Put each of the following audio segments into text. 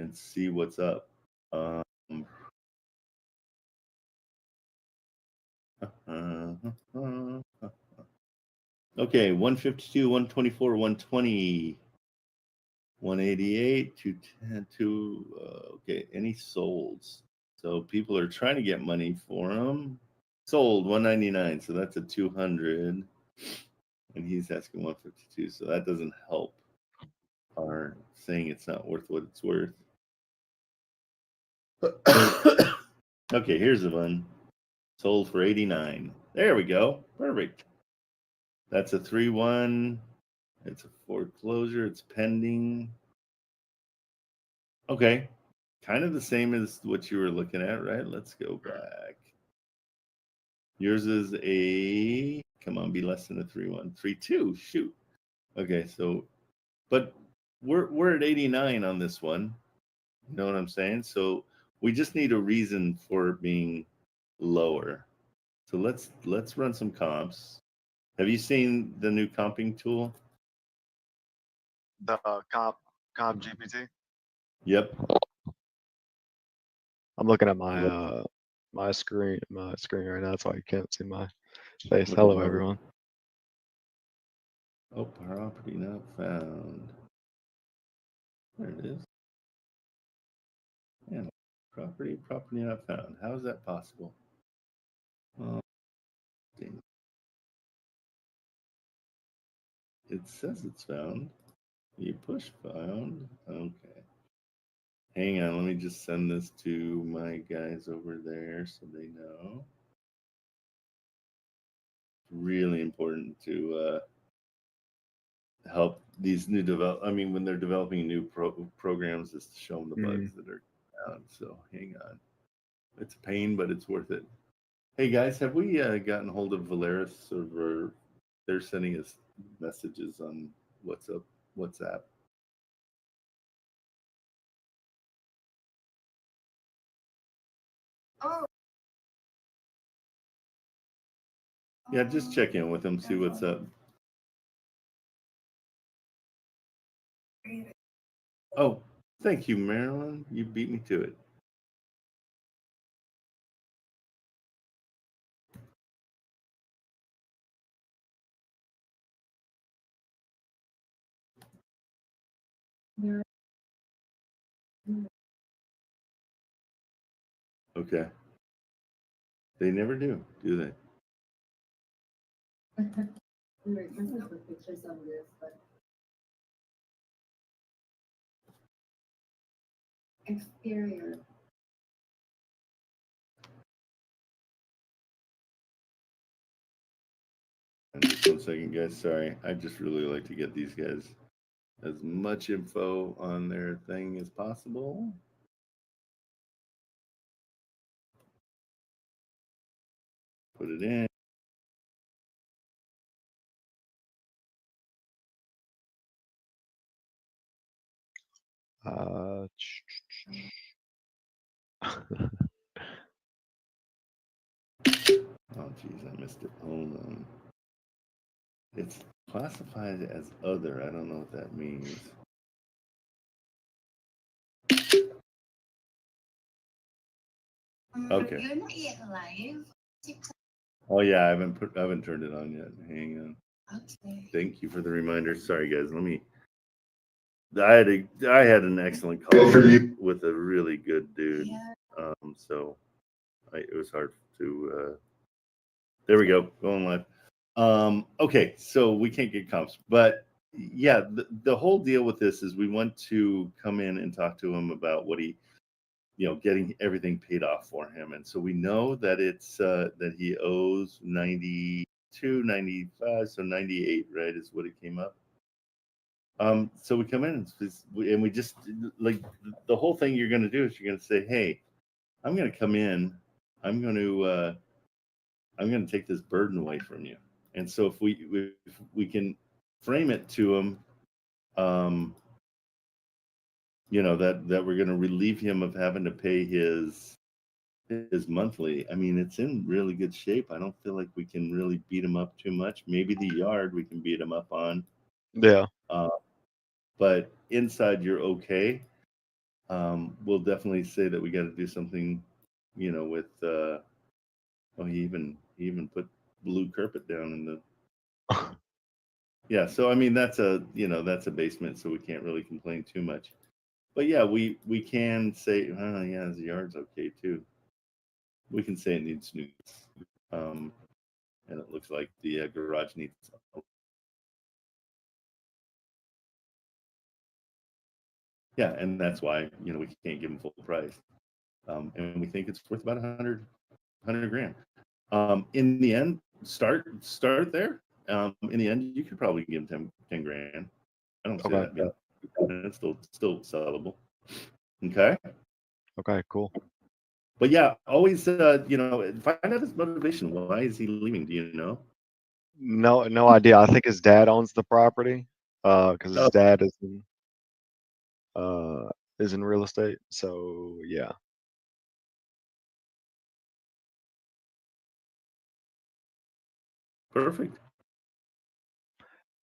and see what's up. Okay, 152, 124, 120, 188, 210, okay, any solds? So people are trying to get money for them. Sold 199, so that's a 200, and he's asking 152, so that doesn't help our saying it's not worth what it's worth. Okay, here's the one. Sold for 89. There we go. Perfect. That's a 3-1. It's a foreclosure. It's pending. Okay. Kind of the same as what you were looking at, right? Let's go back. Yours is a, come on, be less than a 3-1. 3-2. Shoot. Okay, so, but we're at 89 on this one. You know what I'm saying? So we just need a reason for it being lower. So let's run some comps. Have you seen the new comping tool? The comp GPT. Yep. I'm looking at my my screen right now. That's why you can't see my face. Hello, everyone. Oh, property not found. There it is. Yeah, property not found. How is that possible? Dang. It says it's found. You push found. Okay. Hang on, let me just send this to my guys over there so they know. It's really important to help these new when they're developing new programs, is to show them the bugs that are found. So hang on. It's a pain, but it's worth it. Hey guys, have we gotten hold of Valeris, or they're sending us messages on WhatsApp? Oh. Yeah, just check in with them, see what's up. Oh, thank you, Marilyn. You beat me to it. Okay. They never do they? Pictures of this, but exterior. Just 1 second, guys. Sorry. I just really like to get these guys as much info on their thing as possible. Put it in. Oh, geez, I missed it. Hold on. It's classified as other. I don't know what that means. Okay. You're not yet live. Oh yeah, I haven't turned it on yet. Hang on. Okay. Thank you for the reminder. Sorry guys, I had an excellent call with a really good dude. Yeah. So it was hard to there we go, going live. Okay, so we can't get comps, but yeah, the whole deal with this is we want to come in and talk to him about what he, getting everything paid off for him. And so we know that it's that he owes 92, 95, so 98, right, is what it came up. So we come in and we just, like, the whole thing you're going to do is you're going to say, hey, I'm going to come in, I'm going to take this burden away from you. And so if we can frame it to him, that we're going to relieve him of having to pay his monthly. I mean, it's in really good shape. I don't feel like we can really beat him up too much. Maybe the yard we can beat him up on. Yeah. But inside you're okay. we'll definitely say that we got to do something, you know, with. He even put blue carpet down in the. Yeah, so I mean that's a basement, so we can't really complain too much. But yeah, we can say, yeah, the yard's okay too. We can say it needs new, and it looks like the garage needs. Yeah, and that's why we can't give them full price, and we think it's worth about 100 grand. In the end, start there. In the end, you could probably give them 10 grand. I don't see Okay. that being. It's still sellable. Okay. Okay, cool. But yeah, always find out his motivation. Why is he leaving? Do you know? No idea. I think his dad owns the property, because his dad is in real estate. So yeah. Perfect.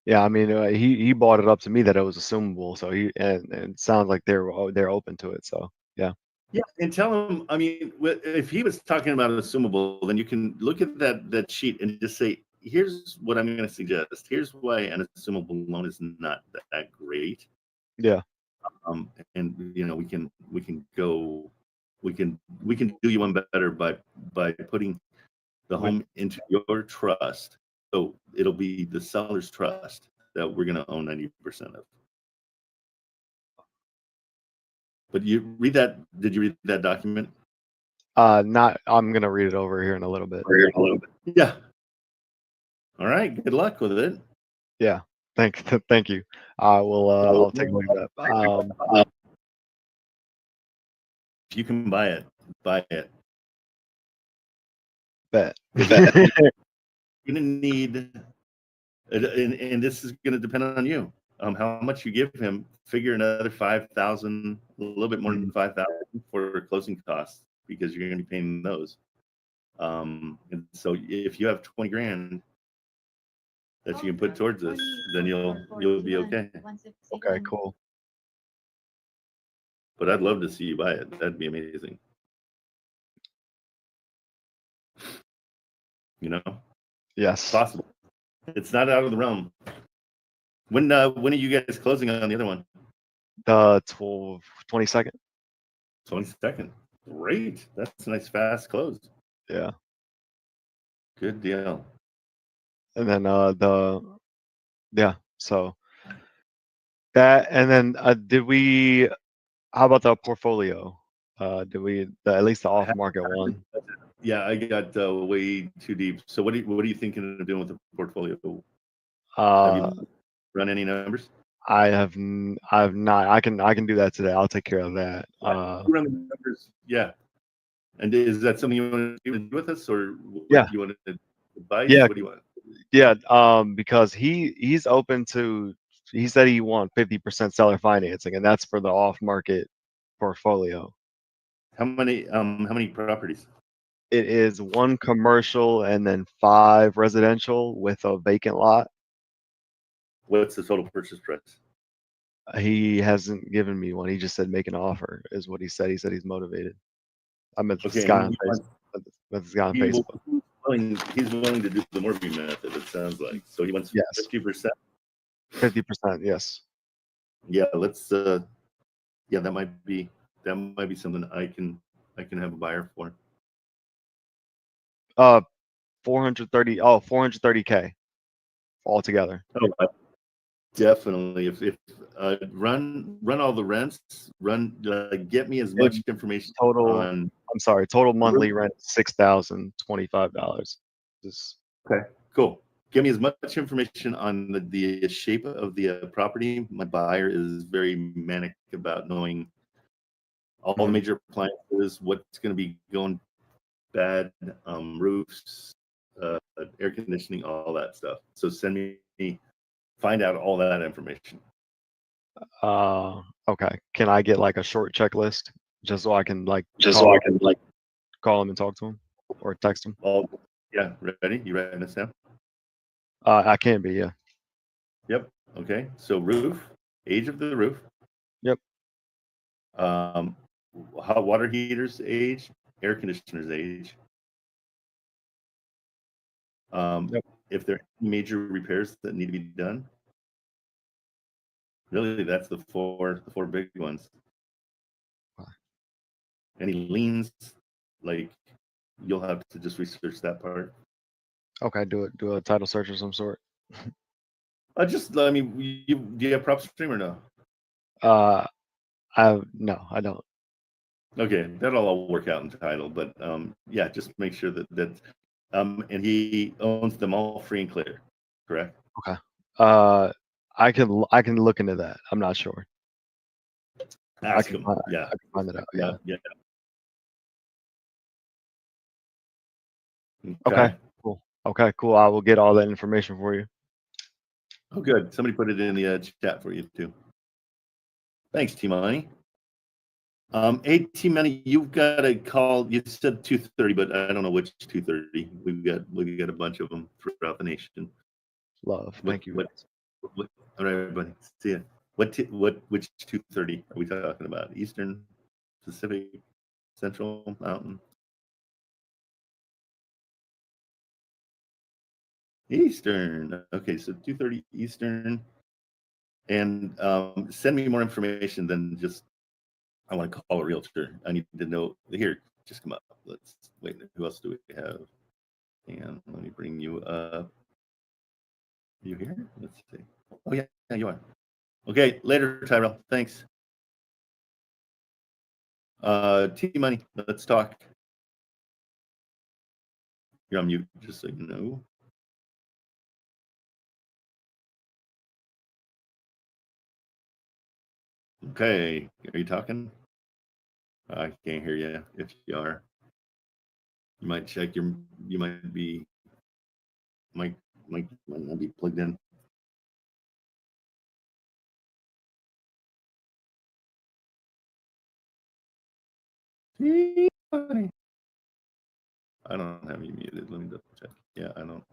Yeah, I mean, he brought it up to me that it was assumable. So and it sounds like they're open to it. So yeah. Yeah, and tell him. I mean, if he was talking about an assumable, then you can look at that sheet and just say, "Here's what I'm going to suggest. Here's why an assumable loan is not that great." Yeah. And we can go, we can do you one better by putting the home into your trust. So it'll be the seller's trust that we're going to own 90% of. But you read that? Did you read that document? Not. I'm gonna read it over here in a little bit. Yeah. All right. Good luck with it. Yeah. Thank you. I will. I'll take a look at that. If you can buy it, buy it. Bet. You're gonna need, and this is gonna depend on you. How much you give him? Figure another 5,000, a little bit more than 5,000 for closing costs, because you're gonna be paying those. And so if you have 20 grand that you can put towards this, then you'll be okay. Okay. Cool. But I'd love to see you buy it. That'd be amazing. Yes. Possible. It's not out of the realm. When are you guys closing on the other one? 22nd. 22nd. Great. That's a nice fast close. Yeah. Good deal. And then so that, and then how about the portfolio? Did we at least the off market one? Yeah, I got way too deep. So what are you thinking of doing with the portfolio? Have you run any numbers? I've not. I can do that today. I'll take care of that. Run the numbers. Yeah. And is that something you want to do with us, or Yeah. you want to advise? Yeah. What do you want? Yeah. Because he's open to. He said he wants 50% seller financing, and that's for the off market portfolio. How many properties? It is 1 commercial and then 5 residential with a vacant lot. What's the total purchase price? He hasn't given me one. He just said make an offer is what he said. He said he's motivated. I met this guy on Facebook. He's willing to do the mortgage method, it sounds like. So he wants 50%? 50%, yes. Yeah, let's that might be something I can have a buyer for. 430K altogether. Oh, definitely. If run all the rents, get me as much information total on. I'm sorry, total monthly rent $6,025. Okay, cool. Give me as much information on the shape of the property. My buyer is very manic about knowing all the major appliances, what's going to be going bad, roofs, air conditioning, all that stuff. So find out all that information. Okay. Can I get like a short checklist just so I can call him and talk to him or text him? Yeah, ready? You writing this down? I can be, yeah. Yep. Okay. So roof, age of the roof. Yep. Hot water heaters age, air conditioners age. Yep. If there are any major repairs that need to be done, really, that's the four big ones. Any liens, like you'll have to just research that part. Okay, do a title search of some sort. I mean, do you have PropStream or no? No, I don't. Okay, that'll all work out in title, but yeah, just make sure that and he owns them all free and clear, correct? Okay. I can look into that. I'm not sure. Ask him. Yeah, I can find that out. Yeah. Yeah. Okay. Cool. Okay. Cool. I will get all that information for you. Oh, good. Somebody put it in the chat for you too. Thanks, T-Money. Hey, T-Money, you've got a call. You said 2:30, but I don't know which 2:30. We've got a bunch of them throughout the nation. Love. Thank you. All right, everybody. See ya. Which 2:30 are we talking about? Eastern, Pacific, Central, Mountain? Eastern. Okay, so 2:30 Eastern. And send me more information than just I want to call a realtor. I need to know. Here, just come up. Let's wait. Who else do we have? And let me bring you up. You here? Let's see. Oh yeah, you are. Okay, later, Tyrell. Thanks. T-Money, let's talk. You're on mute, just so you know. Okay, are you talking? I can't hear you. If you are, you might check your. You might be. Might not be plugged in. T-Money. I don't have you muted. Let me double check. Yeah, I don't.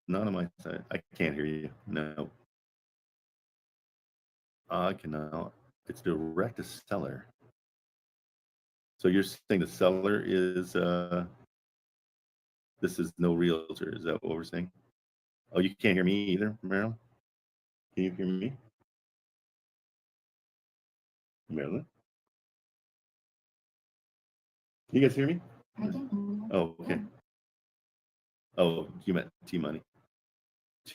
None on my side. I can't hear you. No. I cannot. It's direct to seller. So you're saying the seller is this is no realtor. Is that what we're saying? Oh, you can't hear me either, Marilyn? Can you hear me? Marilyn? You guys hear me? I can hear you. Oh, okay. Yeah. Oh, you meant T-Money.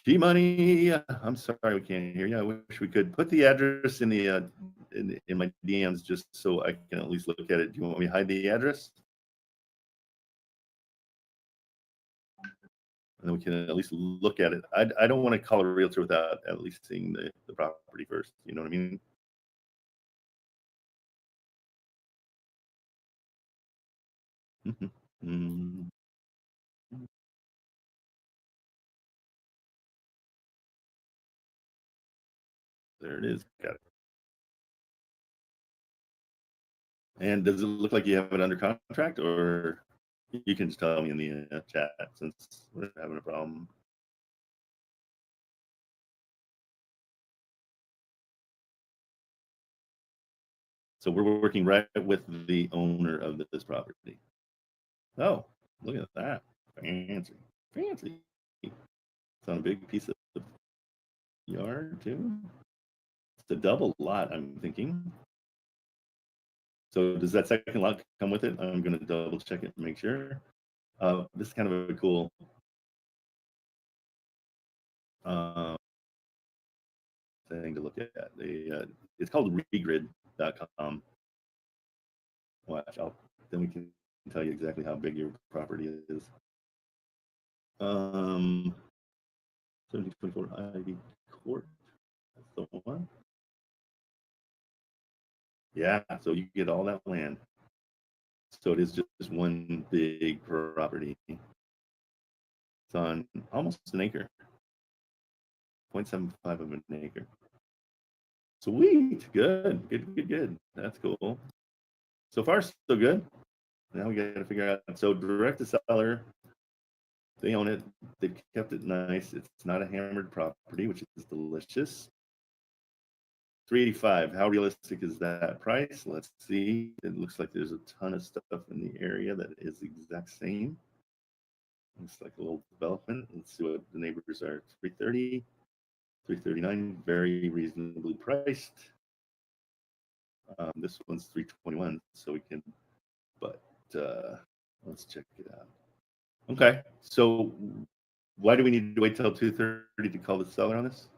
T-Money, I'm sorry we can't hear you. I wish we could put the address in the in my DMs just so I can at least look at it. Do you want me to hide the address? And then we can at least look at it. I don't want to call a realtor without at least seeing the property first. You know what I mean? Mm-hmm. There it is. Got it. And does it look like you have it under contract, or you can just tell me in the chat since we're having a problem? So we're working right with the owner of this property. Oh, look at that. Fancy. Fancy. It's on a big piece of yard, too. It's a double lot, I'm thinking. So does that second lot come with it? I'm going to double check it and make sure. This is kind of a cool thing to look at. It's called regrid.com. Watch out. Then we can tell you exactly how big your property is. 1724 Ivy Court. That's the one. Yeah, so you get all that land. So it is just one big property. It's on almost an acre. 0.75 of an acre. Sweet. Good. That's cool. So far, so good. Now we got to figure out. So direct to seller, they own it. They've kept it nice. It's not a hammered property, which is delicious. 385. How realistic is that price? Let's see. It looks like there's a ton of stuff in the area that is the exact same. Looks like a little development. Let's see what the neighbors are. 330, 339, very reasonably priced. This one's 321, so we can, but let's check it out. Okay, so why do we need to wait till 2:30 to call the seller on this?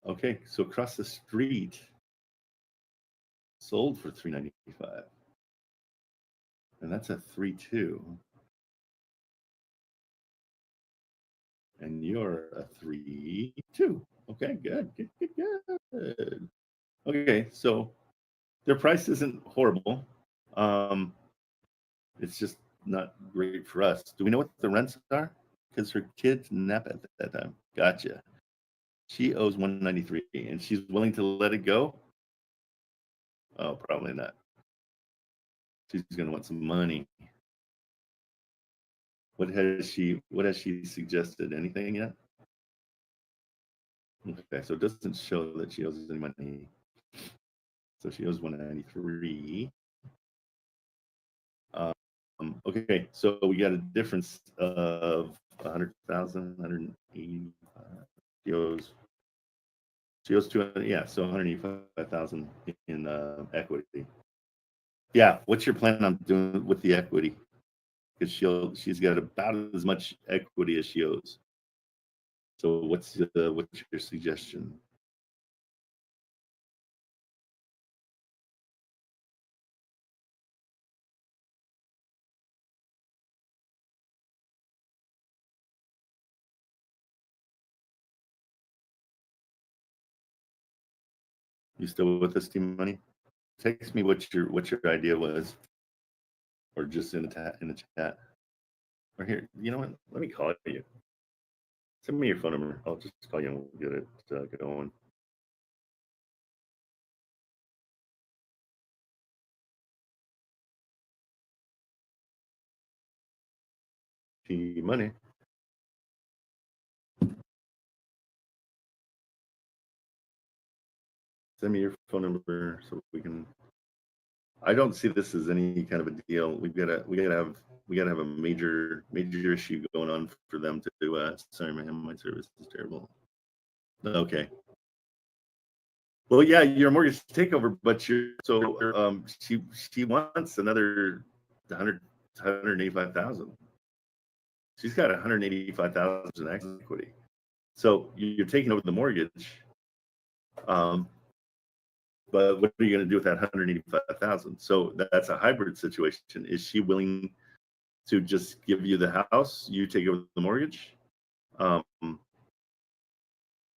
Okay, so across the street, sold for 395, and that's a 3.2, and you're a 3.2. Okay, good. Okay, so their price isn't horrible. It's just not great for us. Do we know what the rents are? Because her kids nap at that time. Gotcha. She owes 193, and she's willing to let it go. Oh, probably not. She's gonna want some money. What has she suggested? Anything yet? Okay, so it doesn't show that she owes any money. So she owes 193. Okay, so we got a difference of 100,000, 185. She owes 200, yeah, so 185,000 in equity. Yeah, what's your plan on doing with the equity? Because she's got about as much equity as she owes. So what's your suggestion? You still with us, Team Money? Text me what your idea was, or just in the chat. Or here, you know what? Let me call you. Send me your phone number. I'll just call you and we'll get it going. Team Money. Send me your phone number so we can. I don't see this as any kind of a deal. We gotta have a major issue going on for them to do. Sorry, man, my service is terrible. Okay. Well, yeah, you're a mortgage takeover, but she wants another 185,000. She's got 185,000 in equity. So you're taking over the mortgage. But what are you going to do with that 185,000? So that's a hybrid situation. Is she willing to just give you the house, you take over the mortgage?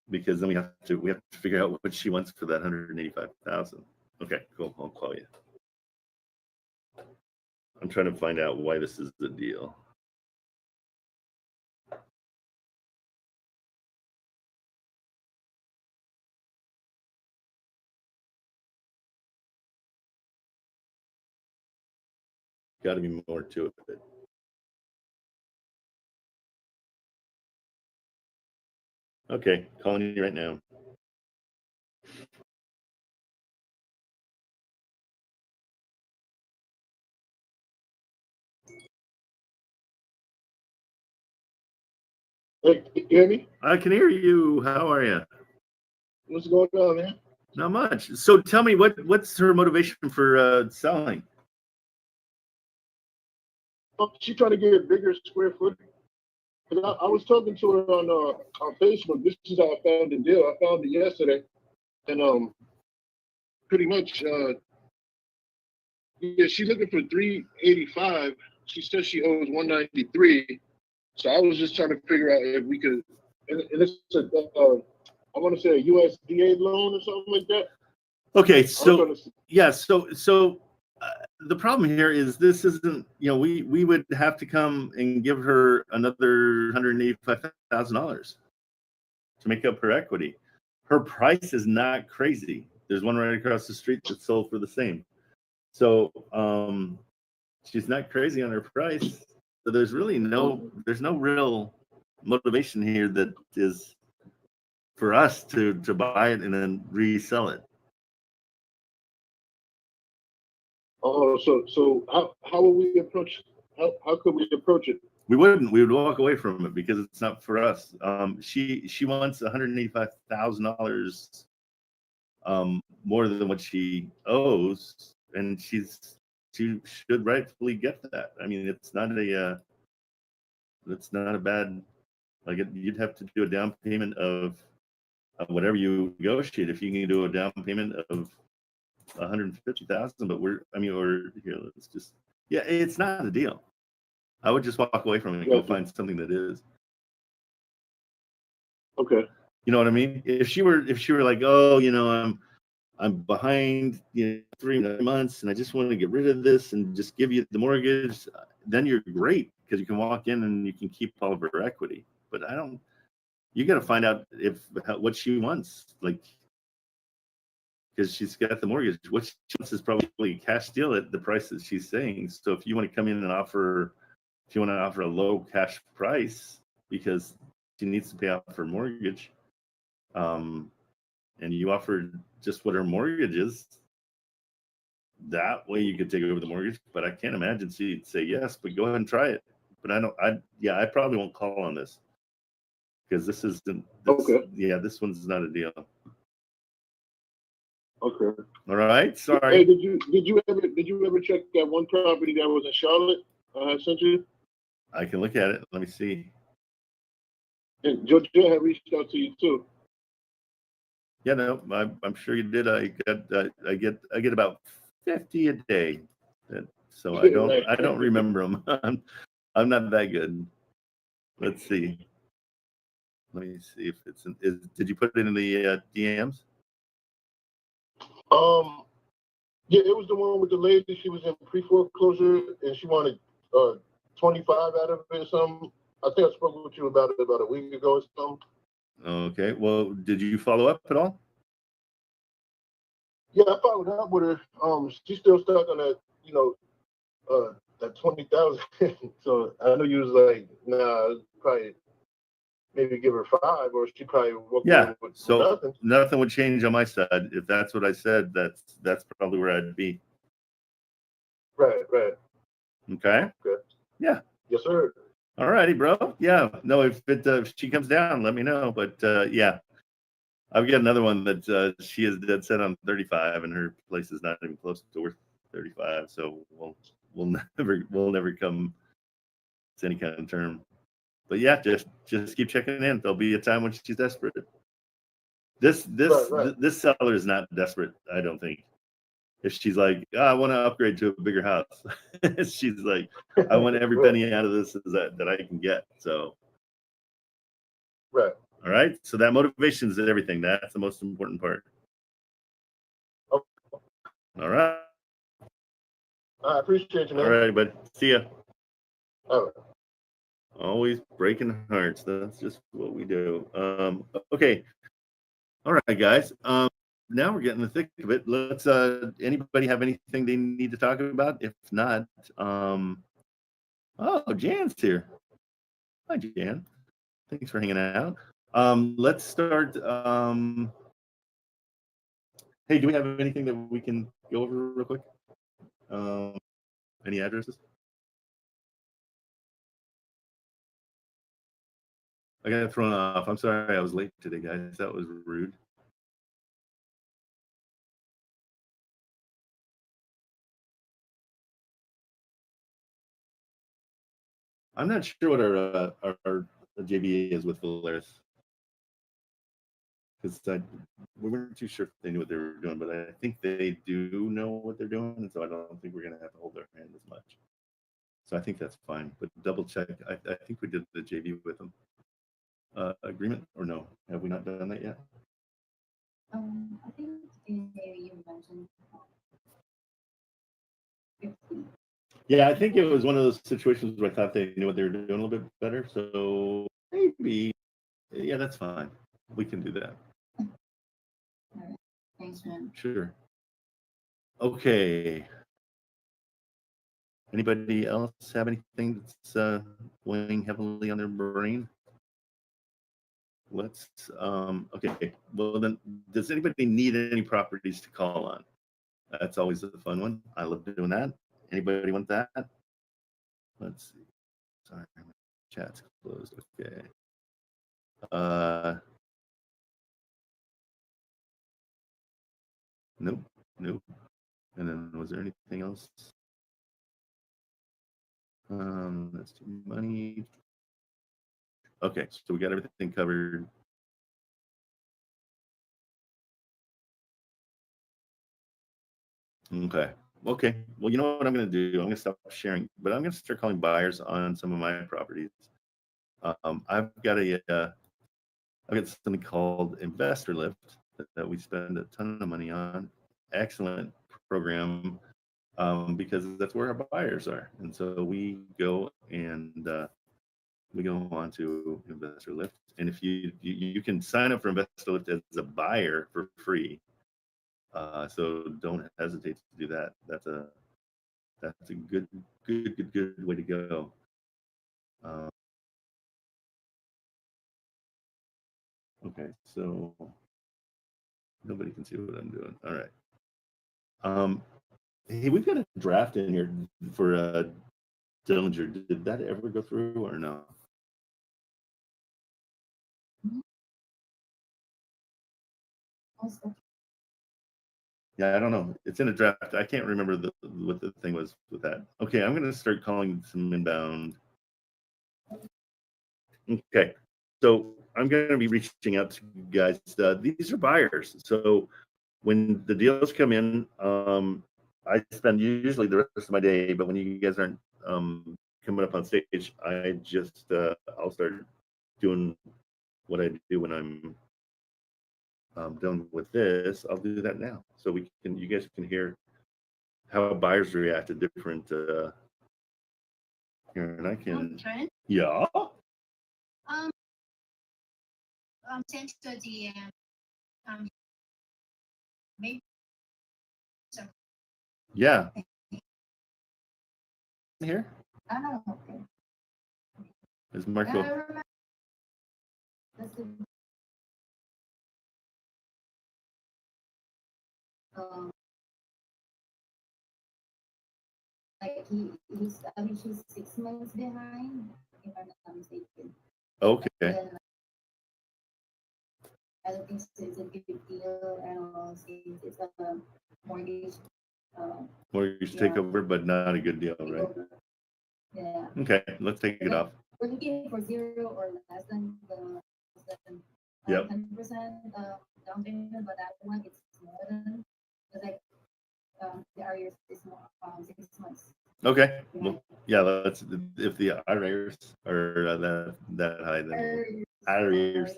Because then we have to figure out what she wants for that 185,000. Okay, cool. I'll call you. I'm trying to find out why this is the deal. Got to be more to it. Okay, calling you right now. Hey, can you hear me? I can hear you. How are you? What's going on, man? Not much. So tell me, what's her motivation for selling? She trying to get a bigger square foot. I was talking to her on Facebook. This is how I found the deal. I found it yesterday, and pretty much, yeah, she's looking for 385. She says she owes 193. So I was just trying to figure out if we could, and it's I want to say a USDA loan or something like that. Okay, so yeah, so the problem here is this isn't, we would have to come and give her another $185,000 to make up her equity. Her price is not crazy. There's one right across the street that sold for the same. So she's not crazy on her price. So there's really there's no real motivation here that is for us to buy it and then resell it. Oh, so how will we approach? How could we approach it? We wouldn't. We would walk away from it because it's not for us. She wants $185,000 more than what she owes, and she should rightfully get that. I mean, it's not a bad, like you'd have to do a down payment of whatever you negotiate. If you can do a down payment of 150,000, but or here, let's just, yeah, it's not a deal. I would just walk away from it and go find something that is. Okay. You know what I mean? If she were like, oh, I'm behind 3 months and I just want to get rid of this and just give you the mortgage, then you're great because you can walk in and you can keep all of her equity. But you got to find out what she wants, like, because she's got the mortgage. What she wants is probably a cash deal at the price that she's saying. So if you want to come in and offer a low cash price because she needs to pay off her mortgage, and you offer just what her mortgage is, that way you could take over the mortgage. But I can't imagine she'd say yes, but go ahead and try it. But I probably won't call on this because this one's not a deal. Okay. All right. Sorry. Hey, did you ever check that one property that was in Charlotte? I sent you. I can look at it. Let me see. And Georgia had reached out to you too. Yeah, no, I'm sure you did. I get about 50 a day, so I don't remember them. I'm not that good. Let's see. Let me see if it's did you put it in the DMs? Yeah, it was the one with the lady. She was in pre-foreclosure and she wanted 25 out of it or something. I think I spoke with you about it about a week ago or something. Okay. Well, did you follow up at all? Yeah, I followed up with her. She's still stuck on that, that 20,000. So I know you was like, nah, probably maybe give her 5, or she probably walked away with nothing. Nothing would change on my side. If that's what I said, that's probably where I'd be. Right. Okay. Yeah. Yes, sir. All righty, bro. Yeah. No, if she comes down, let me know. But yeah, I've got another one that she is dead set on 35, and her place is not even close to worth 35. So we'll never come to any kind of term. But yeah, just keep checking in. There'll be a time when she's desperate. This seller is not desperate, I don't think. If she's like, I want to upgrade to a bigger house, she's like, I want every penny out of this that I can get. So, right. All right. So that motivation is everything. That's the most important part. Okay. All right. I appreciate you, man. All right, buddy. See ya. All right. Always breaking hearts. That's just what we do. Okay. All right, guys. Now we're getting the thick of it. Let's anybody have anything they need to talk about? If not, oh, Jan's here. Hi, Jan. Thanks for hanging out. Let's start. Hey, do we have anything that we can go over real quick? Any addresses? I got thrown off. I'm sorry I was late today, guys. That was rude. I'm not sure what our JVA is with Valeris, because we weren't too sure if they knew what they were doing, but I think they do know what they're doing, and so I don't think we're going to have to hold their hand as much. So I think that's fine, but double check. I think we did the JV with them. Agreement or no? Have we not done that yet? I think you mentioned 50. Yeah, I think it was one of those situations where I thought they knew what they were doing a little bit better. So maybe, yeah, that's fine. We can do that. All right. Thanks, man. Sure. Okay. Anybody else have anything that's weighing heavily on their brain? Let's okay. Well then, does anybody need any properties to call on? That's always a fun one. I love doing that. Anybody want that? Let's see. Sorry, my chat's closed. Okay. Nope, nope. And then was there anything else? That's too money. Okay, so we got everything covered. Okay. Okay. Well, you know what I'm going to do? I'm going to stop sharing, but I'm going to start calling buyers on some of my properties. I've got something called Investor Lift that we spend a ton of money on. Excellent program, because that's where our buyers are, and so we go and we go on to Investor Lift, and if you can sign up for Investor Lift as a buyer for free. So don't hesitate to do that. That's a good way to go. Okay, so nobody can see what I'm doing. All right. Hey, we've got a draft in here for Dillinger. Did that ever go through or no? Yeah, I don't know. It's in a draft. I can't remember what the thing was with that. Okay, I'm going to start calling some inbound. Okay, so I'm going to be reaching out to you guys. These are buyers. So when the deals come in, I spend usually the rest of my day, but when you guys aren't coming up on stage, I just I'll start doing what I do when I'm done with this. I'll do that now, so you guys can hear how buyers react to different. Here, and I can. Trent? Yeah. Sent to the maybe. Yeah. Here Oh, okay. is Marco. Like she's 6 months behind, if I'm not mistaken. Okay. Then, I don't think it's a big deal at all. It's a mortgage. Mortgage takeover, but not a good deal, right? Yeah. Okay, let's take it off. We're looking for 0 or less than 10% down payment, but that one it's more than like the arrears is more 6 months. Okay. Well, yeah. Let's. If the arrears are that high, then arrears.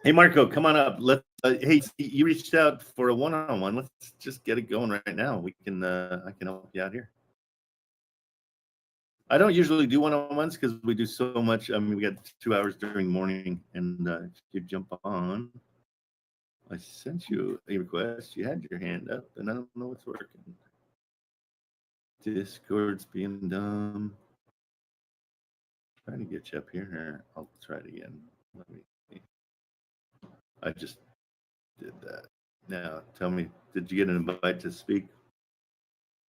Hey, Marco, come on up. Hey, you reached out for a one-on-one. Let's just get it going right now. We can. I can help you out here. I don't usually do one-on-ones because we do so much. I mean, we got 2 hours during the morning, and if you jump on, I sent you a request. You had your hand up, and I don't know what's working. Discord's being dumb. Trying to get you up here. I'll try it again. Let me see. I just did that. Now, tell me, did you get an invite to speak?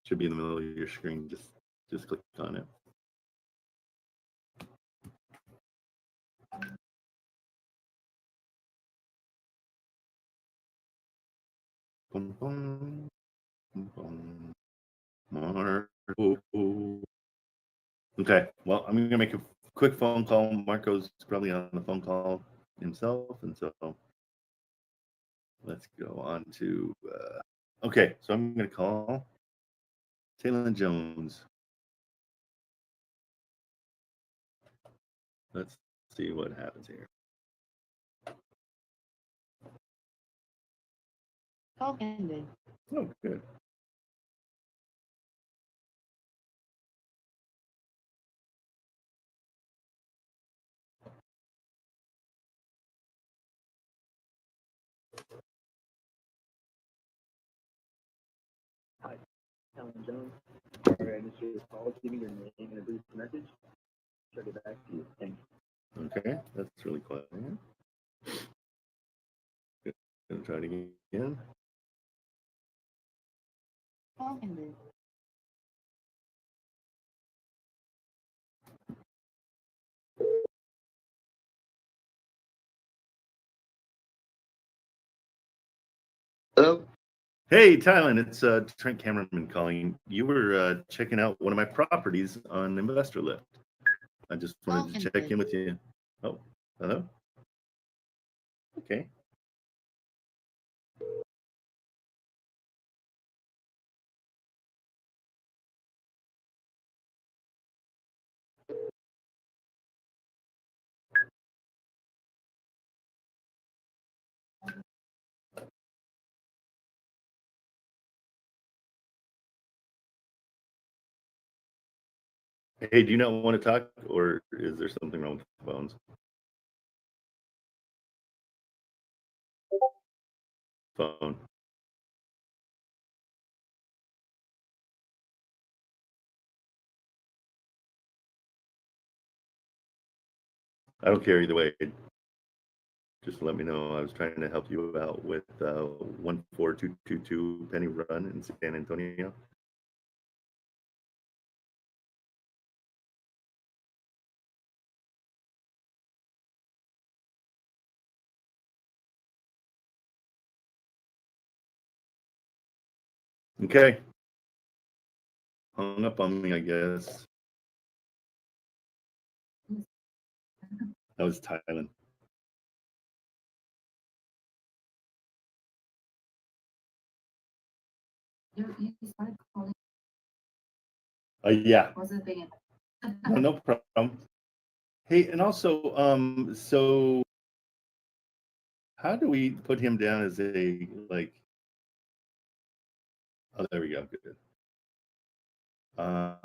Should be in the middle of your screen. Just click on it. Boom, boom, boom, boom. Marco. Okay, well, I'm going to make a quick phone call. Marco's probably on the phone call himself, and so let's go on to. Okay, so I'm going to call Taylor Jones. Let's see what happens here. Call ended. Oh, good. Alan Jones. Sorry, I missed your call. Give me your name and a brief message. Try to get back to you. Thanks. Okay, that's really quiet. Gonna try it again. Call ended. Hello? Hey, Tylen, it's Trent Kamerman calling. You were checking out one of my properties on Investor Lift. I just wanted to check in with you. Oh, hello? Okay. Hey, do you not want to talk, or is there something wrong with the phones? Phone. I don't care either way. Just let me know. I was trying to help you out with 14222 Penny Run in San Antonio. Okay. Hung up on me, I guess. That was Thailand. You started calling. Yeah. Wasn't being. No problem. Hey, and also, so how do we put him down as a, like, oh, there we go, good. I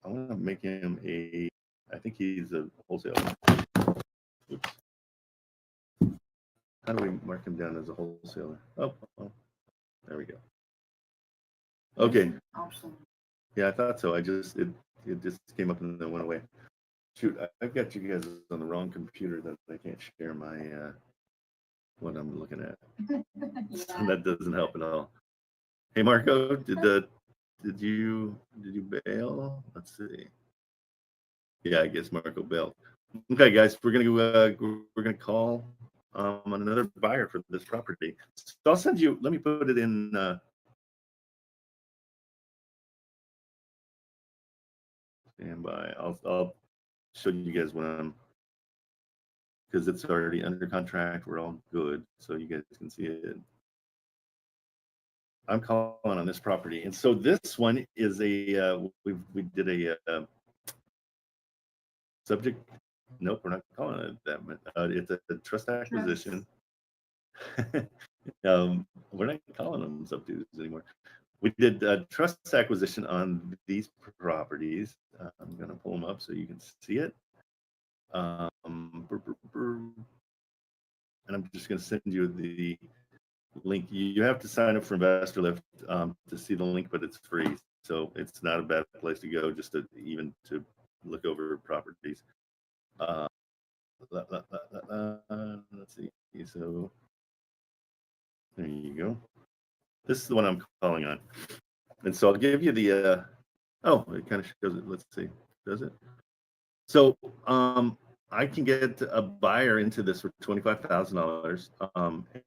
want to make him a, I think he's a wholesaler. Oops. How do we mark him down as a wholesaler? Oh, there we go. Okay. Option. Yeah, I thought so. It just came up and then went away. Shoot, I've got you guys on the wrong computer that I can't share my what I'm looking at. Yeah. That doesn't help at all. Hey Marco, did you bail? Let's see. Yeah, I guess Marco bailed. Okay, guys, we're gonna call on another buyer for this property. So I'll send you. Let me put it in. Stand by. I'll show you guys when I'm, because it's already under contract. We're all good, so you guys can see it. I'm calling on this property, and so this one is a we did a subject. Nope, we're not calling it that. It's a trust acquisition. We're not calling them subdues anymore. We did trust acquisition on these properties. I'm going to pull them up so you can see it. And I'm just going to send you the link. You have to sign up for Investor Lift to see the link, but it's free. So it's not a bad place to go just to even to look over properties. Let's see. So there you go. This is the one I'm calling on. And so I'll give you the, oh, it kind of shows it. Let's see. Does it? So I can get a buyer into this for $25,000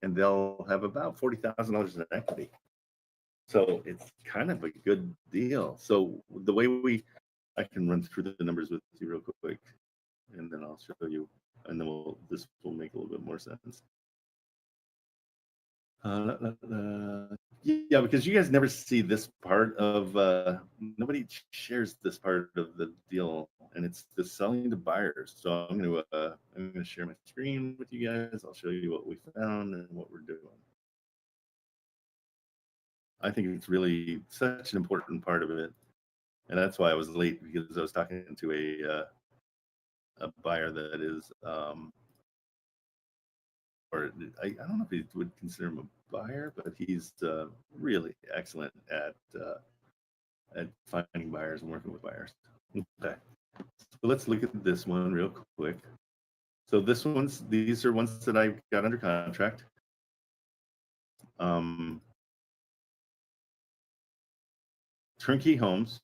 and they'll have about $40,000 in equity. So it's kind of a good deal. So the way I can run through the numbers with you real quick, and then I'll show you, and then this will make a little bit more sense. Yeah, because you guys never see this part of, nobody shares this part of the deal, and it's the selling to buyers. So I'm gonna share my screen with you guys. I'll show you what we found and what we're doing. I think it's really such an important part of it, and that's why I was late, because I was talking to a buyer that is, or I don't know if he would consider him a buyer, but he's really excellent at at finding buyers and working with buyers. Okay, so let's look at this one real quick. So these are ones that I got under contract. Turnkey homes.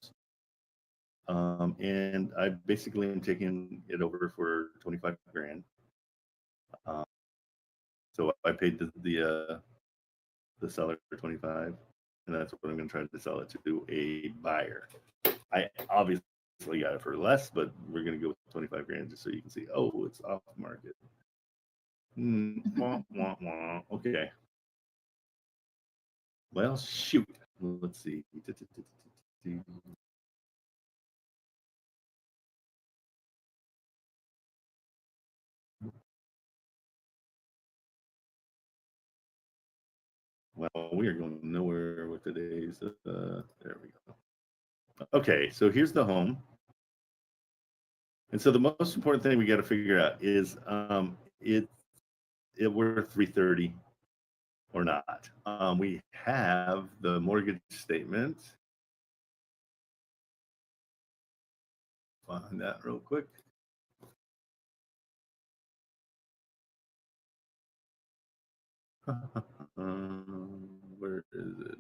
And I basically am taking it over for 25 grand. So I paid the seller for 25, and that's what I'm going to try to sell it to a buyer. I obviously got it for less, but we're going to go with 25 grand just so you can see. Oh, it's off market. Wah, wah, wah. Okay. Well, shoot. Let's see. Well, we are going nowhere with today's. There we go. Okay, so here's the home. And so the most important thing we got to figure out is it worth 330 or not. We have the mortgage statement. Find that real quick. Where is it?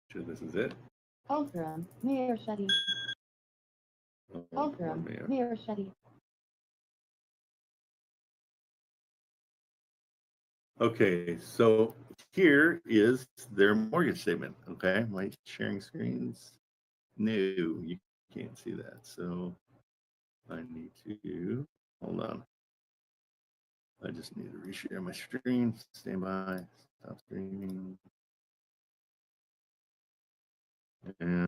Sure, this is it. Ultram, Mayor Shuddy. Ultram, Mayor Shuddy. Okay, so here is their mortgage statement. Okay, am I sharing screens? No, you can't see that. So I need to hold on. I just need to reshare my screen. Stand by. Stop streaming. And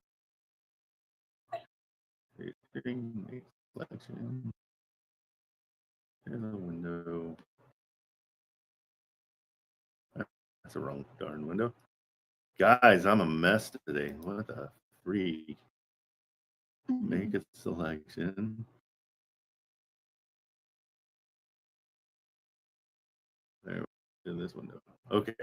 screen make selection. Here's the window. That's the wrong darn window. Guys, I'm a mess today. What the freak? Make a selection. There, in this window. Okay.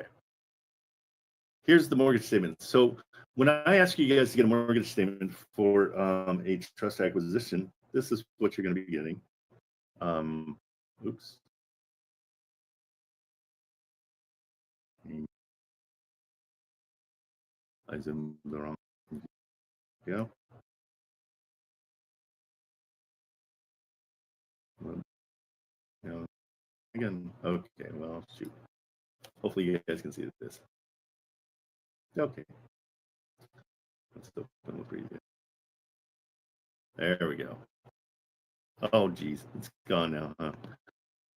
Here's the mortgage statement. So when I ask you guys to get a mortgage statement for a trust acquisition, this is what you're going to be getting. Oops. I zoomed the wrong. Yeah. Well, you know, again. Okay. Well, shoot. Hopefully you guys can see this. Okay. Let's open the preview. There we go. Oh, geez. It's gone now, huh?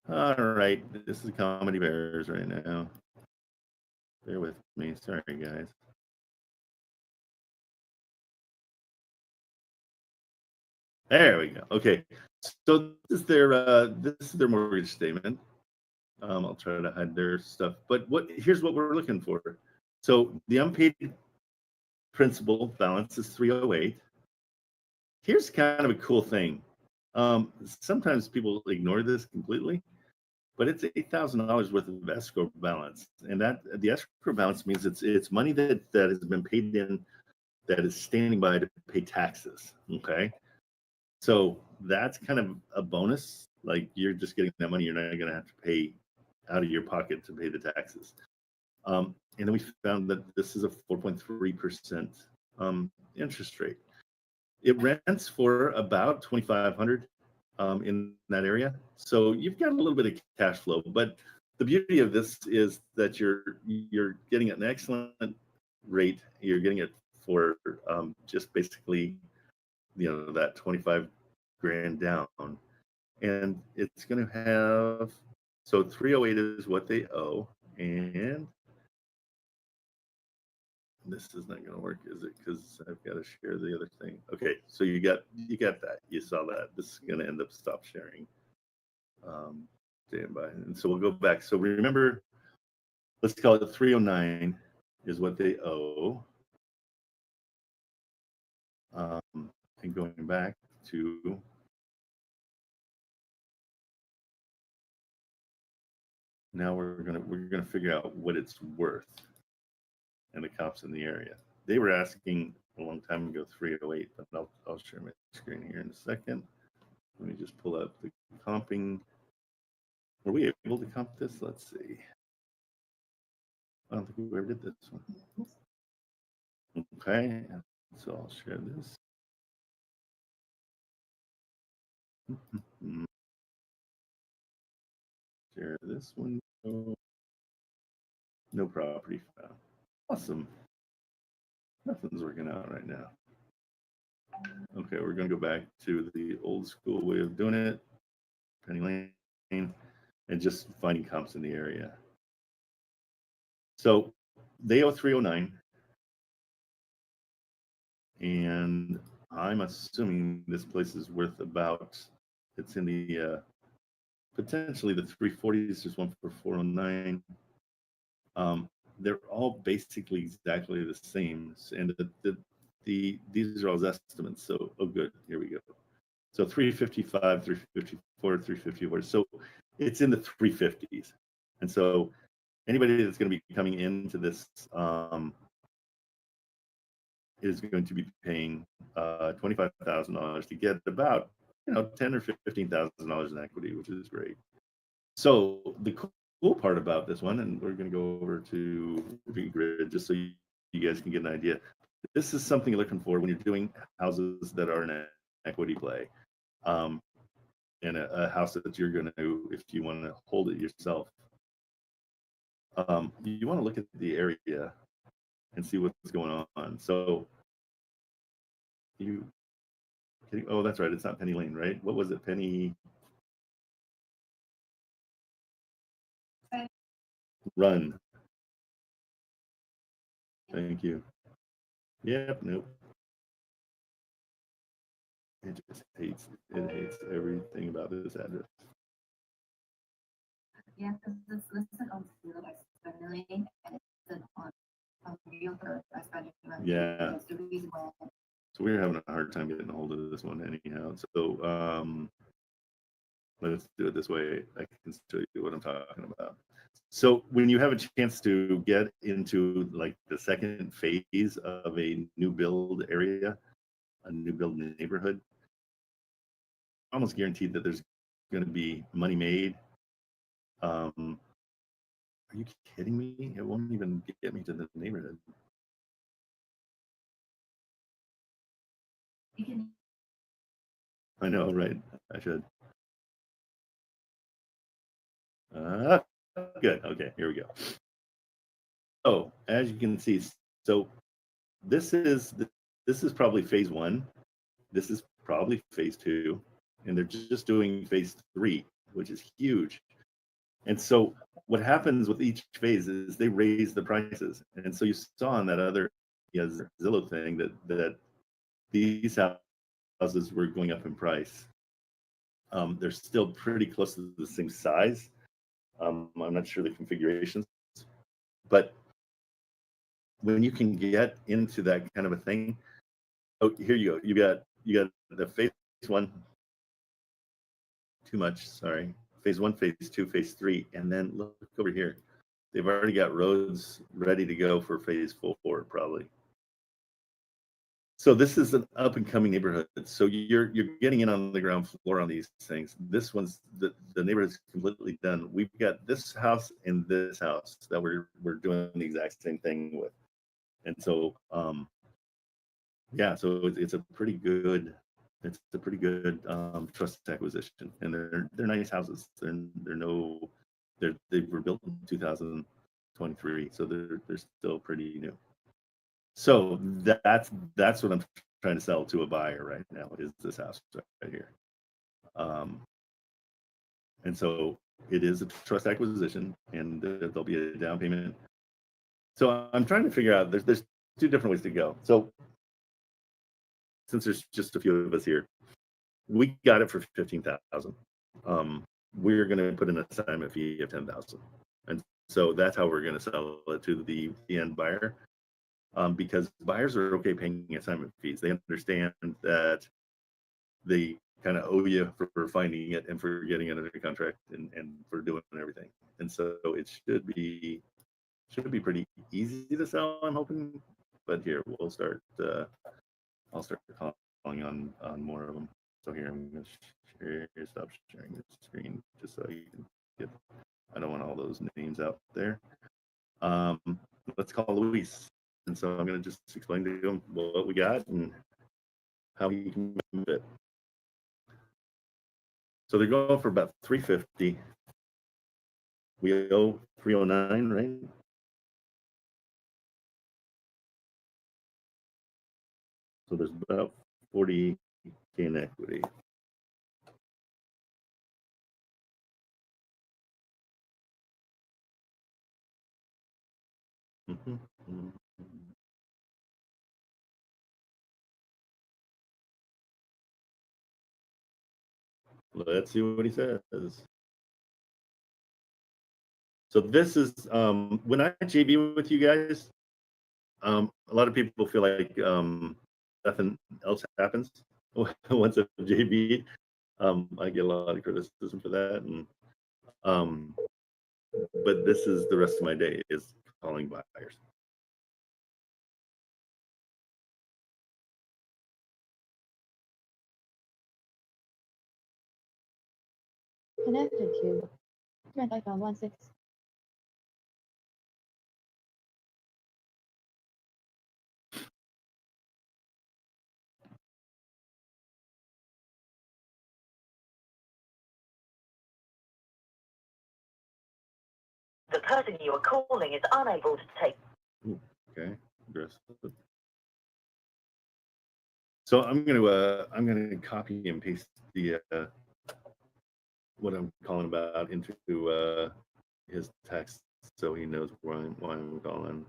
All right. This is Comedy Bears right now. Bear with me. Sorry, guys. There we go. Okay. So this is their mortgage statement. I'll try to hide their stuff. But here's what we're looking for. So the unpaid principal balance is 308. Here's kind of a cool thing. Sometimes people ignore this completely, but it's $8,000 worth of escrow balance, and that the escrow balance means it's money that has been paid in that is standing by to pay taxes. Okay, so that's kind of a bonus. Like you're just getting that money, you're not going to have to pay out of your pocket to pay the taxes. And then we found that this is a 4.3% interest rate. It rents for about $2,500 in that area. So you've got a little bit of cash flow, but the beauty of this is that you're getting an excellent rate. You're getting it for just basically, that 25 grand down, and it's going to have, so 308 is what they owe, and this is not going to work, is it? Because I've got to share the other thing. Okay, so you got that. You saw that. This is going to end up stop sharing. Stand by. And so we'll go back. So remember, let's call it 309 is what they owe. And going back to Now we're gonna figure out what it's worth and the comps in the area. They were asking a long time ago 308, but I'll share my screen here in a second. Let me just pull up the comping. Were we able to comp this? Let's see. I don't think we ever did this one. Okay, so I'll share this. Share this one. No property found. Awesome. Nothing's working out right now. Okay, we're going to go back to the old school way of doing it. Penny Lane, and just finding comps in the area. So they owe 309, and I'm assuming this place is worth about, it's in the potentially the 340s. There's one for 409. They're all basically exactly the same, and these are all estimates. So good, here we go. So 355, 354, 354. So it's in the 350s, and so anybody that's going to be coming into this is going to be paying $25,000 to get about $10,000 or $15,000 in equity, which is great. So the cool part about this one, and we're going to go over to grid just so you guys can get an idea. This is something you're looking for when you're doing houses that are an equity play, and a house that you're going to, if you want to hold it yourself. You want to look at the area and see what's going on. So oh, that's right. It's not Penny Lane, right? What was it? Penny Run. Thank you. Yep. Nope. It just hates everything about this address. Yeah, because it's listed on Zillow as Penny Lane, and it's listed on Realtor as Penny Lane. Yeah. That's the reason why. So we're having a hard time getting a hold of this one anyhow. So let's do it this way. I can show you what I'm talking about. So when you have a chance to get into like the second phase of a new build area, a new build neighborhood, almost guaranteed that there's going to be money made. Are you kidding me? It won't even get me to the neighborhood. You can. I know, right? I should. Good. Okay, here we go. So as you can see, so this is probably phase one. This is probably phase two, and they're just doing phase three, which is huge. And so what happens with each phase is they raise the prices. And so you saw in that other Zillow thing that these houses were going up in price. They're still pretty close to the same size. I'm not sure the configurations, but when you can get into that kind of a thing, oh, here you go. You got the phase one. Too much, sorry. Phase one, phase two, phase three, and then look over here. They've already got roads ready to go for phase 4, probably. So this is an up and coming neighborhood. So you're getting in on the ground floor on these things. This one's the neighborhood's completely done. We've got this house and this house that we're doing the exact same thing with. And so yeah, so it's a pretty good trust acquisition, and they're nice houses. They were built in 2023, so they're still pretty new. So that's what I'm trying to sell to a buyer right now, is this house right here. And so it is a trust acquisition, and there'll be a down payment. So I'm trying to figure out, there's two different ways to go. So since there's just a few of us here, we got it for $15,000. We're going to put an assignment fee of $10,000, and so that's how we're going to sell it to the end buyer. Because buyers are okay paying assignment fees. They understand that the kind of owe you for finding it and for getting it under contract and for doing everything. And so it should be pretty easy to sell, I'm hoping. But here we'll start. I'll start calling on more of them. So here I'm going to stop sharing the screen just so you can get. I don't want all those names out there. Let's call Luis. And so I'm going to just explain to him what we got and how he can move it. So they're going for about 350. We owe 309, right? So there's about 40K in equity. Let's see what he says. So this is when I JV with you guys, a lot of people feel like nothing else happens once a JV. I get a lot of criticism for that, and but this is the rest of my day is calling buyers. Connected to Trent iPhone 16. The person you are calling is unable to take. Okay. So I'm gonna copy and paste the what I'm calling about into his text so he knows why I'm calling.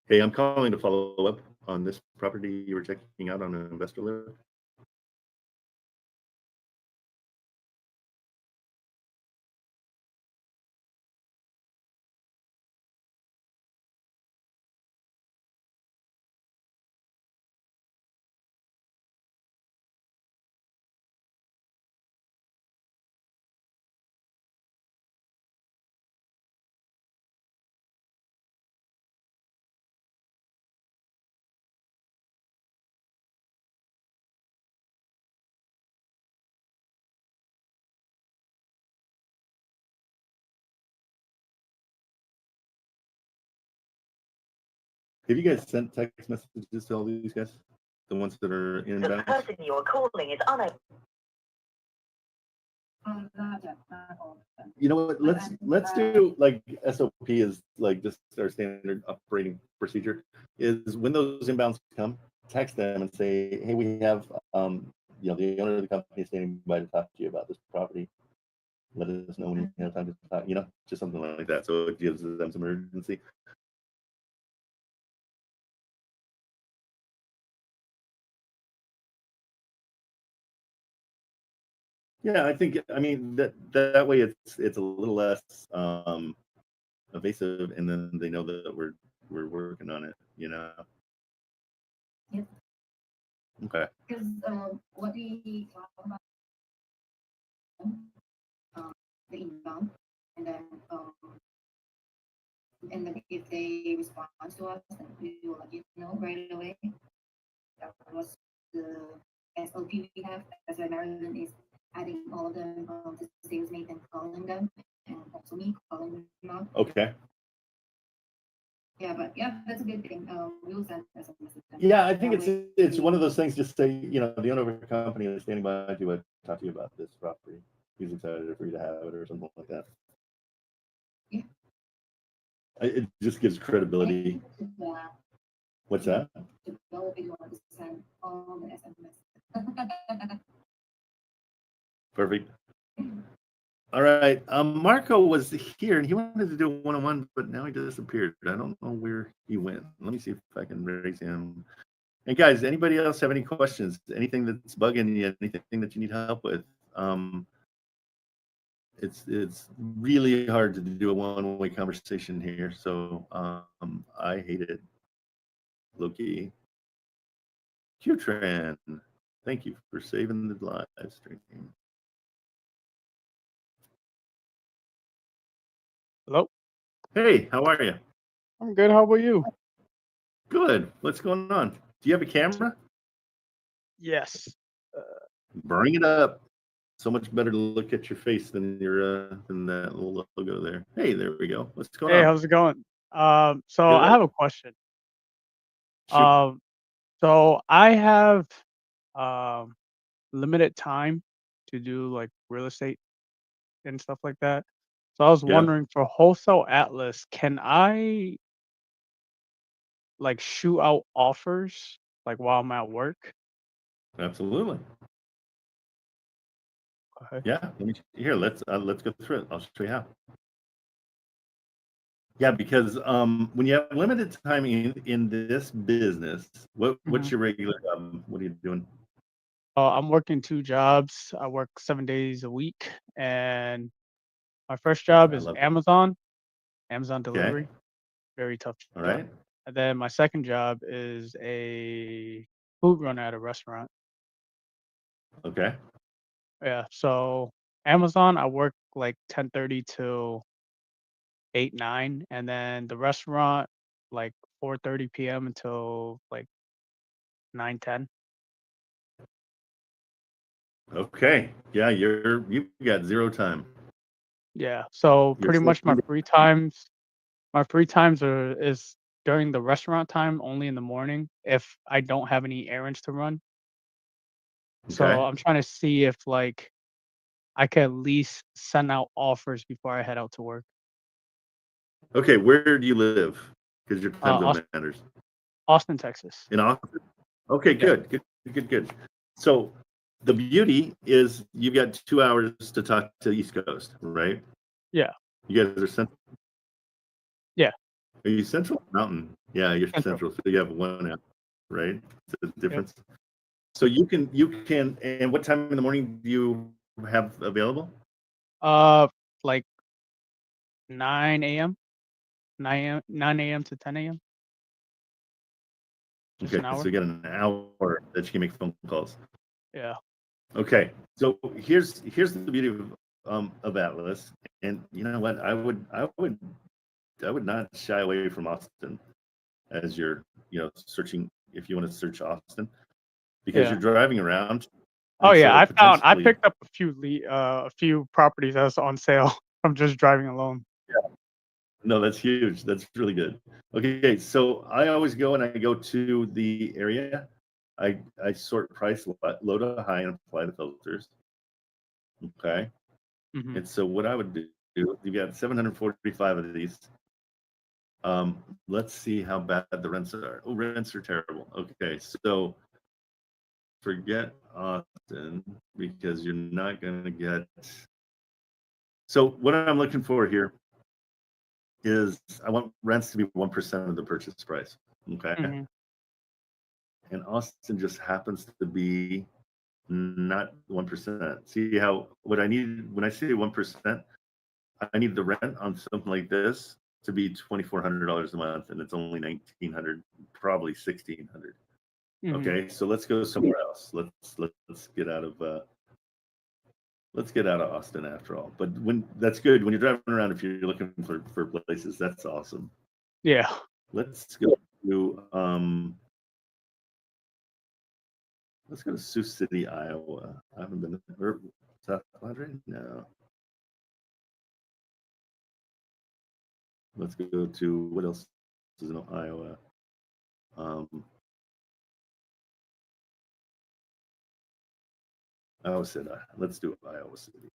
Hey, I'm calling to follow up on this property you were checking out on an investor list. Have you guys sent text messages to all these guys? The ones that are The inbound? person you are calling is unable. Not yet, not all of them. You know what? Let's do like SOP is like just our standard operating procedure is when those inbounds come, text them and say, hey, we have the owner of the company is standing by to talk to you about this property. Let us know when you have time to talk, just something like that. So it gives them some urgency. Yeah, I mean that way it's a little less evasive, and then they know that we're working on it, Yep. Okay. Because what we talk about, the inbound, and then if they respond to us, then we will let you know right away. That was the SOP we have. That's why Marilyn is adding all of them to sales mate and calling them, and also me calling them out. Okay. Yeah, but yeah, that's a good thing. We will send SMS. Yeah, I think it's one of those things. Just say, the owner of the company is standing by to talk to you about this property. He's excited for you to have it, or something like that. Yeah. It just gives credibility. Yeah. What's that? To know if you want to send all the SMS. Perfect. All right. Marco was here and he wanted to do a one-on-one, but now he disappeared. I don't know where he went. Let me see if I can raise him. And guys, anybody else have any questions? Anything that's bugging you? Anything that you need help with? it's really hard to do a one-way conversation here, so I hate it. Low-key. Q-Trend, thank you for saving the live stream. Hello. Hey, how are you? I'm good. How about you? Good. What's going on? Do you have a camera? Yes. Bring it up. So much better to look at your face than your than that little logo there. Hey, there we go. What's going Hey, on? how's it going? So Good. I have a question. Shoot. So I have limited time to do like real estate and stuff like that. So I was Yeah, wondering for Wholesale Atlas, can I like shoot out offers like while I'm at work? absolutely. Okay. Yeah. Here, let's go through it. I'll show you how. Yeah, because when you have limited time in this business, what's your regular job? What are you doing? I'm working 2 jobs. I work 7 days a week, and my first job I is love it. Amazon Okay. delivery. Very tough All job. right. And then my second job is a food runner at a restaurant. Okay. Yeah, so Amazon, I work like 10:30 till 8, 9, and then the restaurant like 4:30 p.m. until like 9, 10. Okay. Yeah, you got zero time. Yeah, so You're pretty so much my free times is during the restaurant time, only in the morning if I don't have any errands to run. So okay. I'm trying to see if like I can at least send out offers before I head out to work. Okay, where do you live? Because your time zone Aus matters. Austin, Texas. In Austin? Okay, Yeah. good. So the beauty is you've got 2 hours to talk to the East Coast, right? Yeah. You guys are central. Yeah. Are you central? Mountain. Yeah, you're Central. central. So you have 1 hour, right? It's a Yep. difference. So you can. And what time in the morning do you have available? Like 9 a.m. 9 a.m. to 10 a.m. Just Okay, an so hour. you got an hour that you can make phone calls. Yeah. Okay, so here's the beauty of Atlas, and you know what? I would not shy away from Austin as you're searching if you want to search Austin because Yeah. you're driving around, Oh and yeah, so I potentially picked up a few properties that's on sale from just driving alone. no, that's huge. That's really good. Okay, so I always go and I go to the area. I sort price low to high and apply the filters. Okay. Hmm. And so what I would do, you've got 745 of these. Let's see how bad the rents are. Oh, rents are terrible. Okay, so forget Austin because you're not going to get. So what I'm looking for here is I want rents to be 1% of the purchase price. Okay. Hmm. And Austin just happens to be not 1%. See how what I need when I say 1%, I need the rent on something like this to be $2,400 a month, and it's only $1,900, probably $1,600. Hmm. Okay, so let's go somewhere else. Let's get out of Austin after all. But when that's good when you're driving around, if you're looking for places, that's awesome. Yeah. Let's go to let's go to Sioux City, Iowa. I haven't been there. South Padre? No. Let's go to what else is in Iowa? Iowa City. Let's do Iowa City.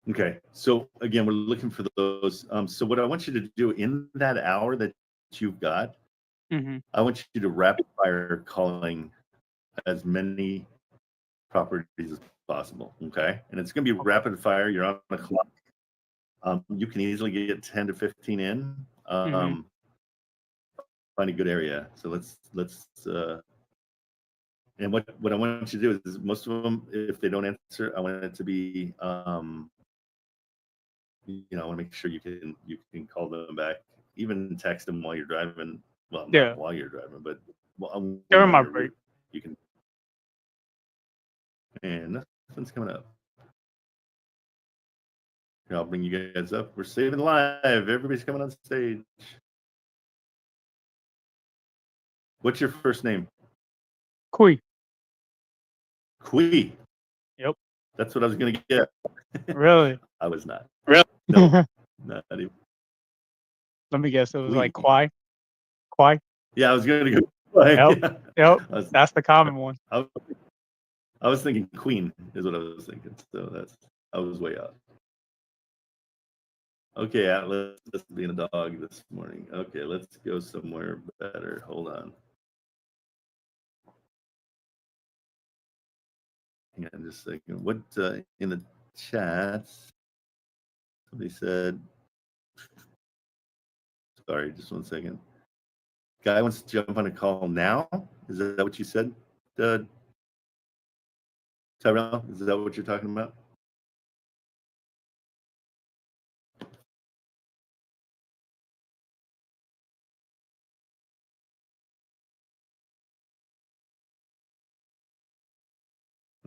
Okay, so again, we're looking for those. So what I want you to do in that hour that you've got, Hmm. I want you to rapid fire calling as many properties as possible. Okay, and it's going to be rapid fire. You're on the clock. You can easily get 10 to 15 in. Hmm. Find a good area. So let's And what I want you to do is most of them, if they don't answer, I want it to be, you know, I want to make sure you can call them back, even text them while you're driving. Well, Yeah. not while you're driving, but During my you're- break. you can. And nothing's coming up. Here, I'll bring you guys up. We're saving live. Everybody's coming on stage. What's your first name? Kui. Kui. Yep. That's what I was going to get. Really? I was not. Really? No, not even. Let me guess. It was Kui. like Kwai. Kwai. Yeah, I was going to go. Yep. Yeah. Yep. I was, That's the common one. I was thinking Queen is what I was thinking. So I was way off. Okay, Atlas being a dog this morning. Okay, let's go somewhere better. Hold on. Hang on just a second. What in the chats? Somebody said. Sorry, just 1 second. Guy wants to jump on a call now. Is that what you said, Tyrell? Is that what you're talking about?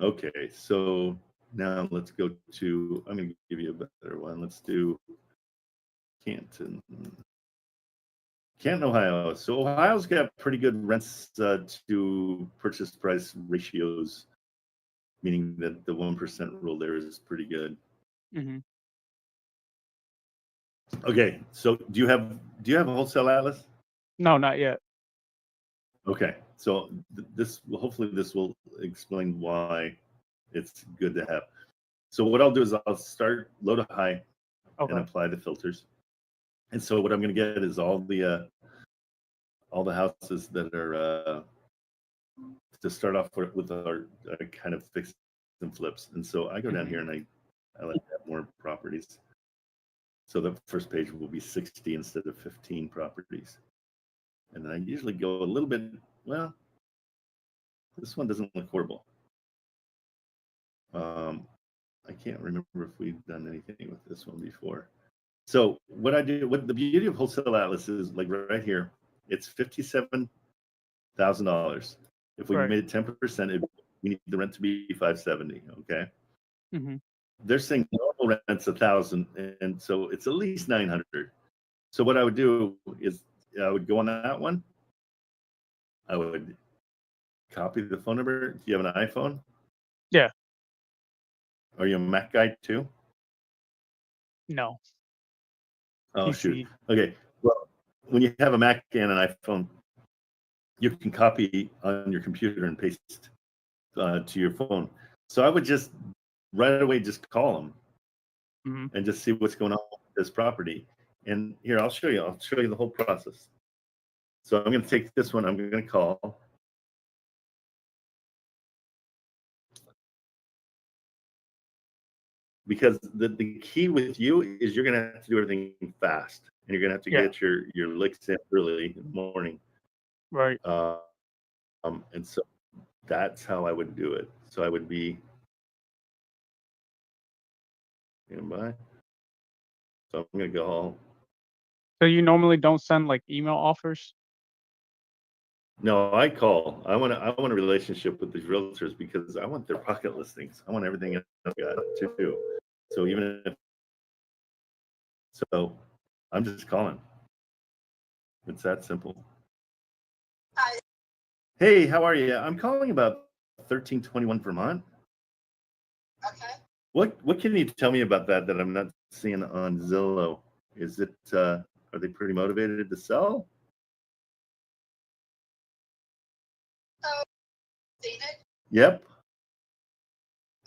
Okay, so now let's go to, I'm going to give you a better one. Let's do Canton, Ohio. So Ohio's got pretty good rents to purchase price ratios, meaning that the 1% rule there is pretty good. Mm-hmm. Okay, so do you have a wholesale atlas? No, not yet. Okay, so hopefully this will explain why it's good to have. So what I'll do is I'll start low to high and apply the filters. And so what I'm going to get is all the houses that are to start off with our kind of fix and flips. And so I go down here and I like to have more properties. So the first page will be 60 instead of 15 properties. And then I usually go a little bit, well, this one doesn't look horrible. I can't remember if we've done anything with this one before. So what the beauty of Wholesale Atlas is, like right here, it's $57,000. If we made it 10%, we need the rent to be $570. Okay. Mm-hmm. They're saying normal rent's $1,000, and so it's at least $900. So what I would do is I would go on that one. I would copy the phone number. Do you have an iPhone? Yeah. Are you a Mac guy too? No. Oh, PC. shoot. Okay. Well, when you have a Mac and an iPhone, you can copy on your computer and paste to your phone. So I would just right away just call them and just see what's going on with this property. And here, I'll show you the whole process. So I'm going to take this one. I'm going to call. Because the key with you is you're going to have to do everything fast. And you're going to have to get your licks in early in the morning. Right. And so that's how I would do it. So I would be standby. So I'm going to go. So you normally don't send like email offers? No, I call. I want a relationship with these realtors because I want their pocket listings. I want everything I've got too. So so I'm just calling. It's that simple. Hi. Hey, how are you? I'm calling about 1321 Vermont. Okay. What can you tell me about that I'm not seeing on Zillow? Is it are they pretty motivated to sell? Oh, seen it? Yep.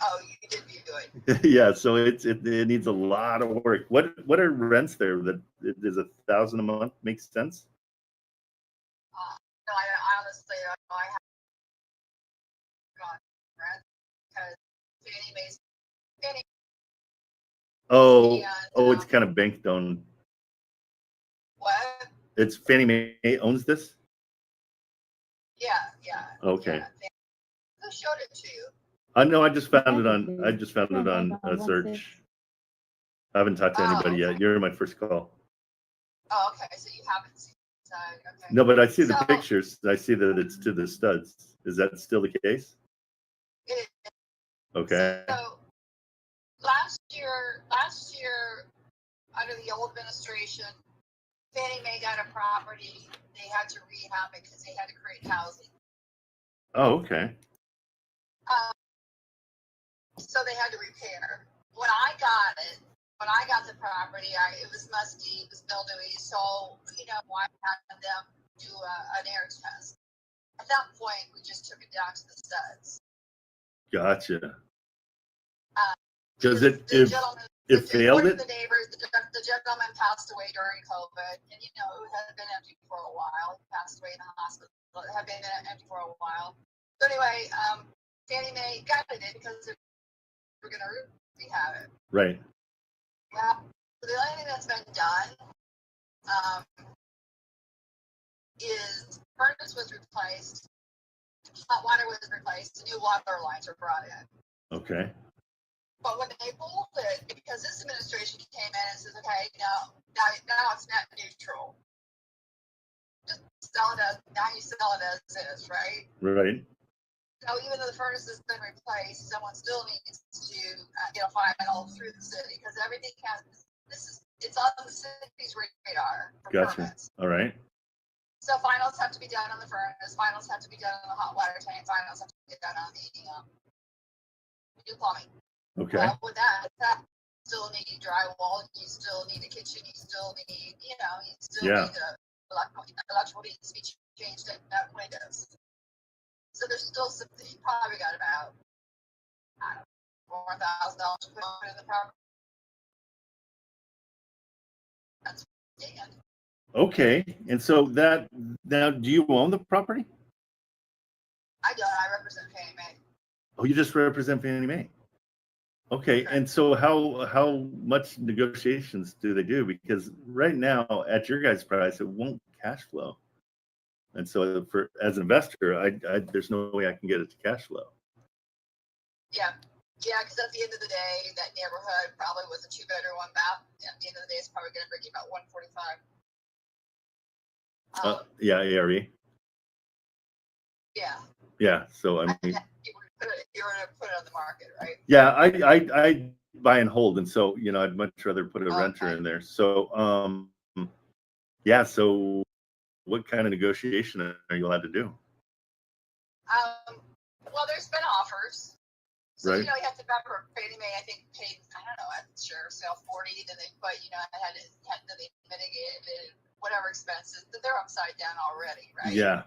Oh, you did view it. Yeah, so it needs a lot of work. What are rents there? That is $1,000 a month makes sense? No, I honestly I haven't gone rent because Fannie It's kind of banked on. What? It's Fannie Mae owns this? Yeah. Okay. Yeah, Who showed it to you? No, I just found it on. Exactly. I just found it on a 1-6. search. I haven't talked to Oh, anybody yet. okay. You're my first call. Oh, okay. So you haven't seen it. Okay. No, but I see the So- pictures. I see that it's to the studs. Is that still the case? It- Okay. So last year, under the old administration, Fannie Mae got a property. They had to rehab it because they had to create housing. Oh, okay. So they had to repair. When I got the property, it was musty, it was mildewy. So, you know, I had them do an air test. At that point, we just took it down to the studs. Gotcha. Because It failed according it? to the neighbors, the gentleman passed away during COVID, and you know, it had been empty for a while. He passed away in the hospital. It had been empty for a while. So anyway, Fannie Mae gutted it because they were going to rehab it. Right. Yeah. So the only thing that's been done is furnace was replaced, hot water was replaced, new water lines were brought in. Okay. But when they pulled it, because this administration came in and says, okay, now it's net neutral. Just sell it as, now you sell it as is, right? Right. So even though the furnace has been replaced, someone still needs to get a final through the city because everything it's on the city's radar for Gotcha. permits. All right. So finals have to be done on the furnace, finals have to be done on the hot water tank, finals have to be done on the new plumbing. Okay. With that, you still need drywall, you still need a kitchen, you still need, you still Yeah. need electrical needs to be changed at windows. So there's still some, you probably got about, I don't know, $4,000 to put in the property. That's Dan. Okay. And so now, do you own the property? I don't, I represent Fannie Mae. Oh, you just represent Fannie Mae. Okay. Correct. And so how much negotiations do they do? Because right now at your guys' price, it won't cash flow. And so as an investor, I there's no way I can get it to cash flow. Yeah, because at the end of the day, that neighborhood probably was a 2-bedroom, 1-bath. At the end of the day, it's probably going to bring you about 145. Yeah, ARE. Yeah. Yeah. So I mean, If you were to put it on the market, right? yeah, I buy and hold, and so I'd much rather put a renter in there. So yeah. So what kind of negotiation are you allowed to do? Well, there's been offers. So, Right. you have to remember, Fannie Mae, I think, paid, I don't know, I'm sure, sale 40, then they put, they mitigated whatever expenses, but they're upside down already, right? Yeah.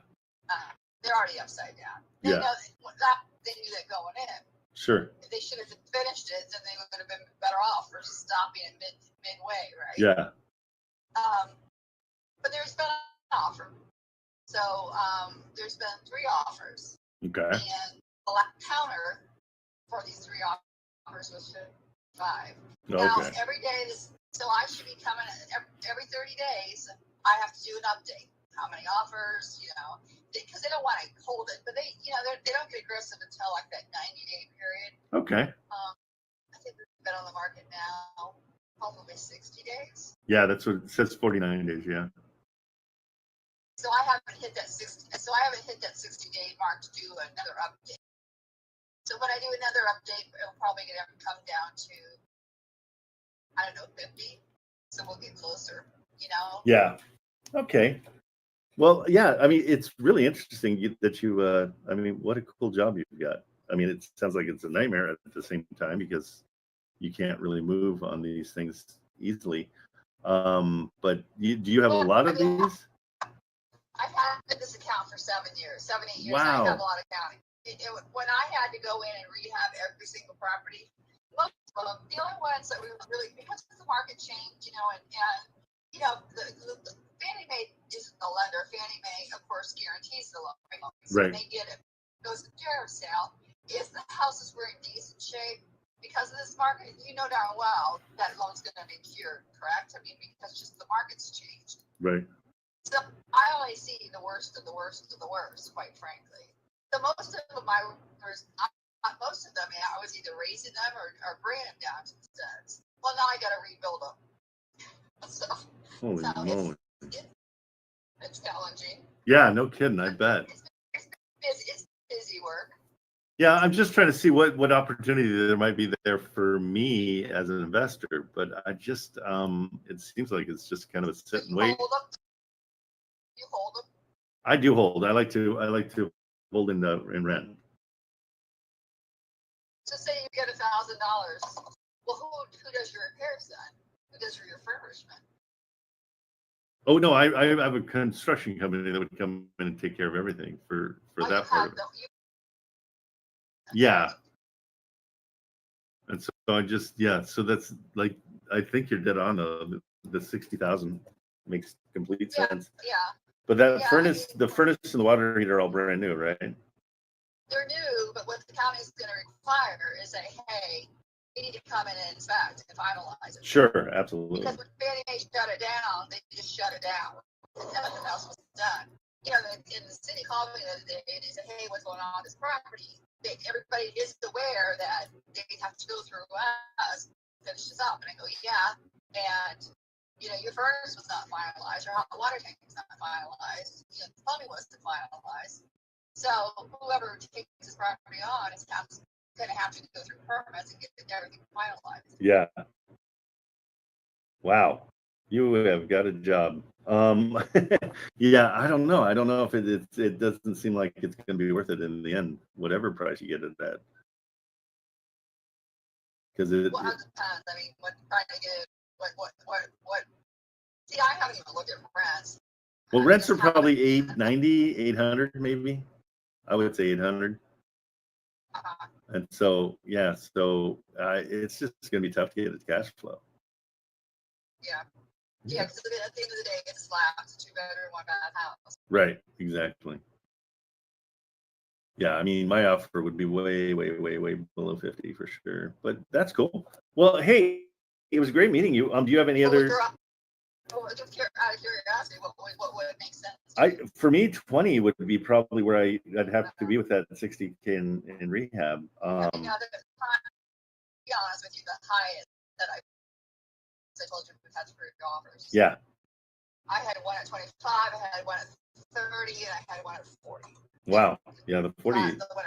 They're already upside down. They Yeah. know they knew that going in. Sure. If they should have finished it, then they would have been better off for stopping it midway, right? Yeah. But there's been an offer. So there's been 3 offers. Okay. And the counter for these 3 offers was 55. Okay. Now, every day, so I should be coming every 30 days. I have to do an update. How many offers, because they don't want to hold it, but they don't get aggressive until like that 90-day period. Okay. I think we've been on the market now probably 60 days. Yeah, that's what it says. 49 days. Yeah. So I haven't hit that 60-day mark to do another update. So when I do another update, it'll probably come down to, I don't know, 50. So we'll get closer, Yeah. Okay. Well, yeah. I mean, it's really interesting that you. I mean, what a cool job you've got. I mean, it sounds like it's a nightmare at the same time because you can't really move on these things easily. But do you have a lot of these? I've had this account for 7 years, 7, 8 years. Wow. I have a lot of accounting. When I had to go in and rehab every single property, most of them, the only ones that we really, because the market changed, the Fannie Mae isn't the lender. Fannie Mae, of course, guarantees the loan. So Right. when they get it, goes to sheriff's sale. If the houses were in decent shape, because of this market, darn well that loan's going to be cured, correct? I mean, because just the market's changed. Right. So I only see the worst of the worst of the worst, quite frankly. So most of my there's not most of them. I was either raising them or bringing them down to the studs. Well, now I got to rebuild them. So, Holy moly. it's challenging. Yeah, no kidding. I bet. It's busy work. Yeah, I'm just trying to see what opportunity there might be there for me as an investor, but I just it seems like it's just kind of a sit and wait. Hold them. You hold them. I do hold. I like to hold in rent. So say you get $1,000. Well, who does your repairs then? Who does your refurbishment? Oh no, I have a construction company that would come in and take care of everything for that part of it. Yeah. And so I just, so that's like, I think you're dead on. The 60,000 makes complete sense. Yeah. But that furnace, the furnace and the water heater are all brand new, right? They're new, but what the county is going to require is say, hey, we need to come in and inspect and finalize it. Sure, absolutely. Because when Fannie Mae shut it down, they just shut it down. Nothing else was done. You know, in the city called me the other day and they said, hey, what's going on with this property? Everybody is aware that they have to go through us to finish this up. And I go, yeah. And, you know, your furnace was not finalized, your hot water tank was not finalized, you know, the plumbing wasn't finalized. So whoever takes this property on is going to have to go through permits and get everything finalized. Yeah. Wow. You have got a job. Yeah, I don't know. I don't know if it doesn't seem like it's going to be worth it in the end, whatever price you get it at. Because Well, it depends. I mean, what trying to get what? See, I haven't even looked at rents. Well, rents are probably 800 maybe. I would say 800. And so, yeah, so it's just going to be tough to get its cash flow. Yeah. Yeah, because at the end of the day, it's slabs, it's a 2-bedroom, 1-bath house. Right, exactly. Yeah, I mean, my offer would be way, way, way, way below 50 for sure. But that's cool. Well, hey, it was great meeting you. Do you have any other? Just out of curiosity, what would make sense? For me, 20 would be probably where I'd have to be with that 60K in rehab. To be honest with you, the highest that I told you we've had 3 offers. Yeah. I had one at 25, I had one at 30, and I had one at 40. Wow. Yeah, the 40. And the one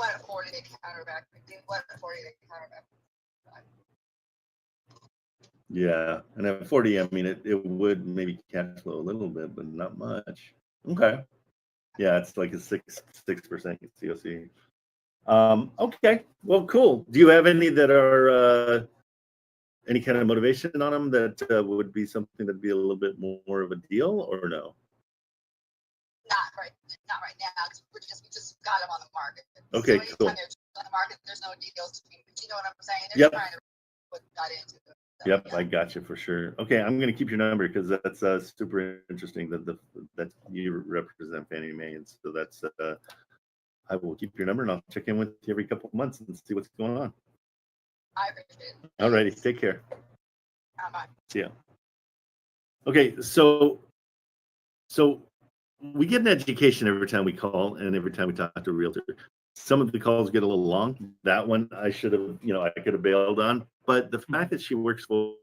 at 40, they counterback. The one at 40, they counterback. Yeah, and at 40, I mean, it would maybe cash flow a little bit, but not much. Okay. Yeah, it's like a 6% COC. Okay, well, cool. Do you have any that are any kind of motivation on them that would be something that'd be a little bit more of a deal, or no? Not right now. We just got them on the market. Okay, so cool. On the market, there's no deals. Do you know what I'm saying? They're Yep. trying to put that into it. So, Yep, yeah. I got you for sure. Okay, I'm going to keep your number because that's super interesting that you represent Fannie Mae, and so that's I will keep your number and I'll check in with you every couple of months and see what's going on. I appreciate it. All righty, take care. Bye. See ya. Okay, so we get an education every time we call and every time we talk to a realtor. Some of the calls get a little long. That one I should have, I could have bailed on. But the fact that she works for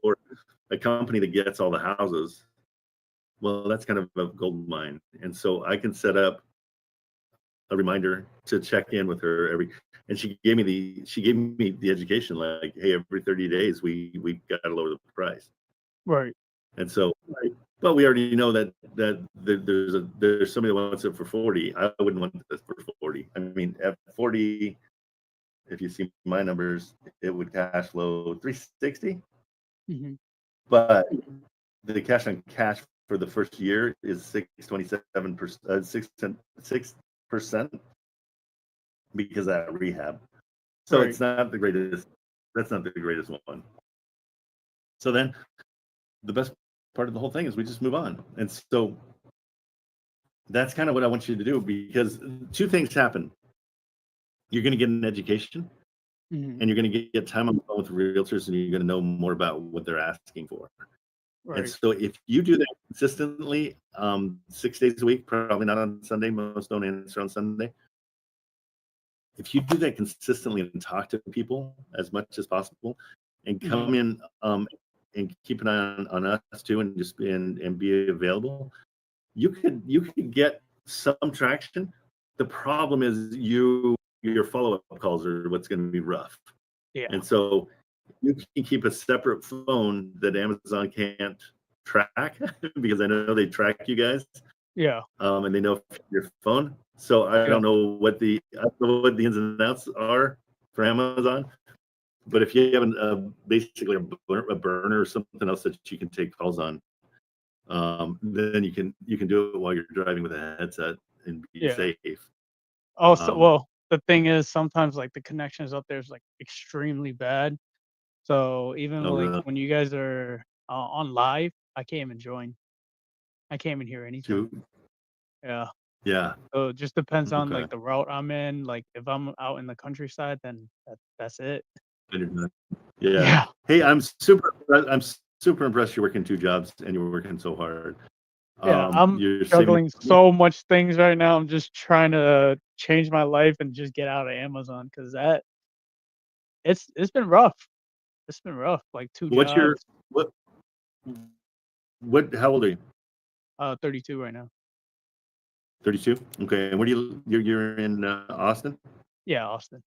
a company that gets all the houses, well, that's kind of a gold mine. And so I can set up a reminder to check in with her and she gave me the education, like, hey, every 30 days we got to lower the price. Right. And so, but we already know that there's somebody that wants it for 40. I wouldn't want this for 40. I mean, at 40, if you see my numbers, it would cash flow 360. Mm-hmm. But the cash on cash for the first year is 6.27%, 6% because of that rehab. So Right. it's not the greatest. That's not the greatest one. So then the best part of the whole thing is we just move on. And so that's kind of what I want you to do, because two things happen. You're going to get an education, Mm-hmm. and you're going to get time on the phone with realtors, and you're going to know more about what they're asking for. Right. And so if you do that consistently, 6 days a week, probably not on Sunday, most don't answer on Sunday, if you do that consistently and talk to people as much as possible, and come in and keep an eye on us too, and just and be available, you could get some traction. The problem is your follow-up calls are what's going to be rough. Yeah. And so you can keep a separate phone that Amazon can't track because I know they track you guys. Yeah. And they know your phone. So I don't know what the ins and outs are for Amazon. But if you have basically a burner or something else that you can take calls on, then you can do it while you're driving with a headset and be safe. Oh, so well, the thing is, sometimes like the connections up there is like extremely bad. So even like when you guys are on live, I can't even join. I can't even hear anything. Yeah. Yeah. So it just depends on like the route I'm in. Like if I'm out in the countryside, then that's it. Yeah. Hey, I'm super impressed you're working 2 jobs and you're working so hard. Yeah, I'm juggling so much things right now. I'm just trying to change my life and just get out of Amazon because it's been rough. It's been rough. Like 2 jobs. How old are you? 32 right now. 32. Okay. And where do you're in Austin? Yeah, Austin.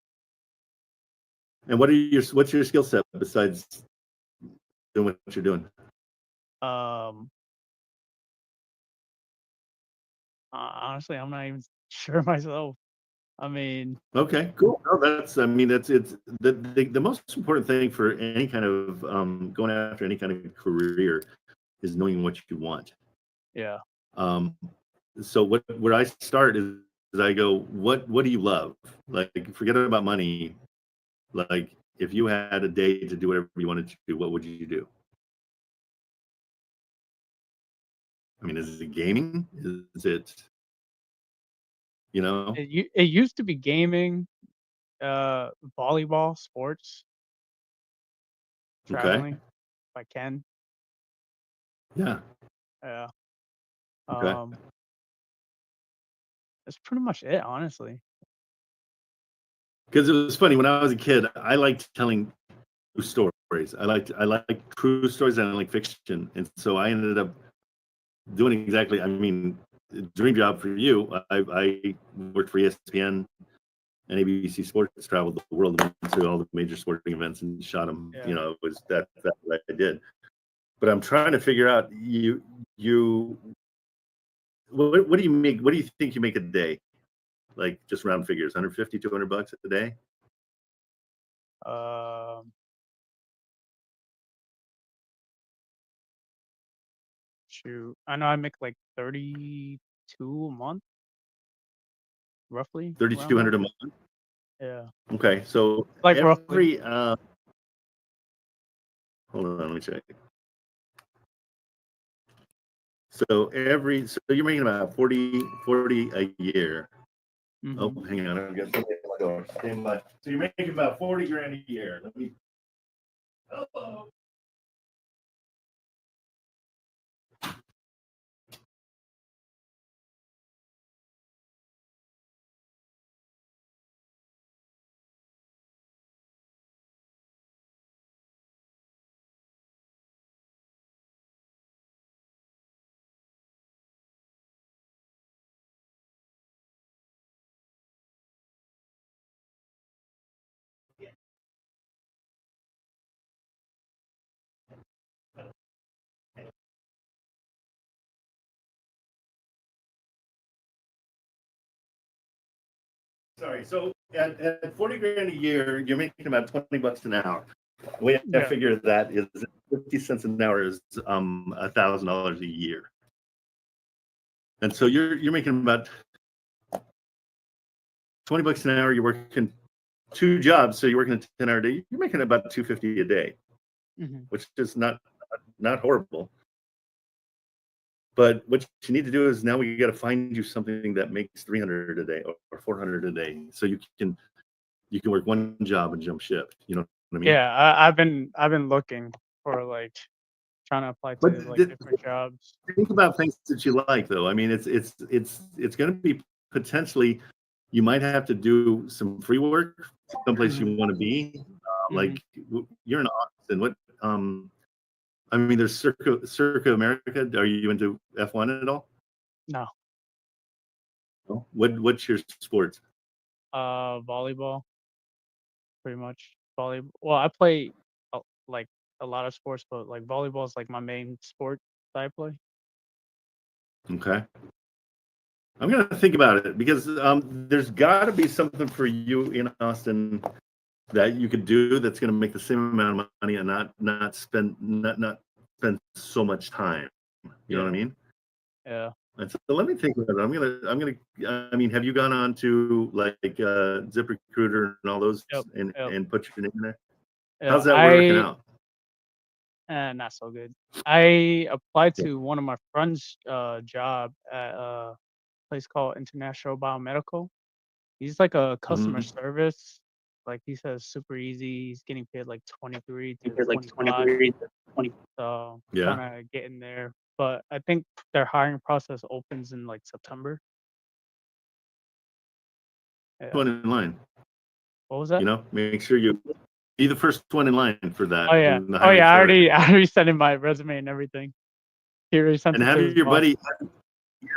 And what's your skill set besides doing what you're doing? Honestly, I'm not even sure myself. I mean, okay, cool. No, it's the most important thing for any kind of going after any kind of career is knowing what you want. Yeah. So where I start is I go, what do you love? Like, forget about money. Like, if you had a day to do whatever you wanted to do, what would you do? I mean, is it gaming? Is it, you know? It used to be gaming, volleyball, sports, traveling, if I can. Yeah. Yeah. Okay. That's pretty much it, honestly. Because it was funny when I was a kid, I liked telling true stories. I like true stories and I like fiction, and so I ended up doing exactly. I mean, dream job for you. I worked for ESPN and ABC Sports, traveled the world, went to all the major sporting events and shot them. Yeah. You know, it was that what I did. But I'm trying to figure out what do you make? What do you think you make a day? Like just round figures, 150, $200 a day. Shoot, I know I make like 32 a month, roughly. 3,200 a month. Yeah. Okay, so like every roughly. Hold on, let me check. So you're making about 40 a year. Oh, hang on, I've got somebody at my door. Stand by. So you're making about 40 grand a year. Let me. Hello. Sorry. So at 40 grand a year, you're making about $20 an hour. The way I figure that is 50 cents an hour is $1,000 a year. And so you're making about $20 an hour. You're working 2 jobs, so you're working a 10-hour day. You're making about $250 a day, which is not horrible. But what you need to do is now we got to find you something that makes 300 a day or 400 a day, so you can work 1 job and jump ship. You know what I mean? Yeah, I've been looking for like trying to apply to like different jobs. Think about things that you like, though. I mean, it's going to be potentially you might have to do some free work someplace you want to be. Like you're in Austin. What? I mean, there's Circa America. Are you into F1 at all? No. No? What's your sports? Volleyball, pretty much. Volleyball. Well, I play like a lot of sports, but like volleyball is like my main sport that I play. Okay. I'm gonna think about it because there's got to be something for you in Austin that you could do that's gonna make the same amount of money and not spend so much time. You know what I mean? Yeah. And so let me think about it. I mean, have you gone on to like ZipRecruiter and all those and put your name in there? How's that working out? Not so good. I applied to one of my friend's job at a place called International Biomedical. He's like a customer service. Like he says super easy. He's getting paid like 23 to 25. So trying to get in there. But I think their hiring process opens in like September. One in line. What was that? You know, make sure you be the first one in line for that. Oh yeah. Oh yeah. I already sent in my resume and everything. He already sent it to his your boss. buddy.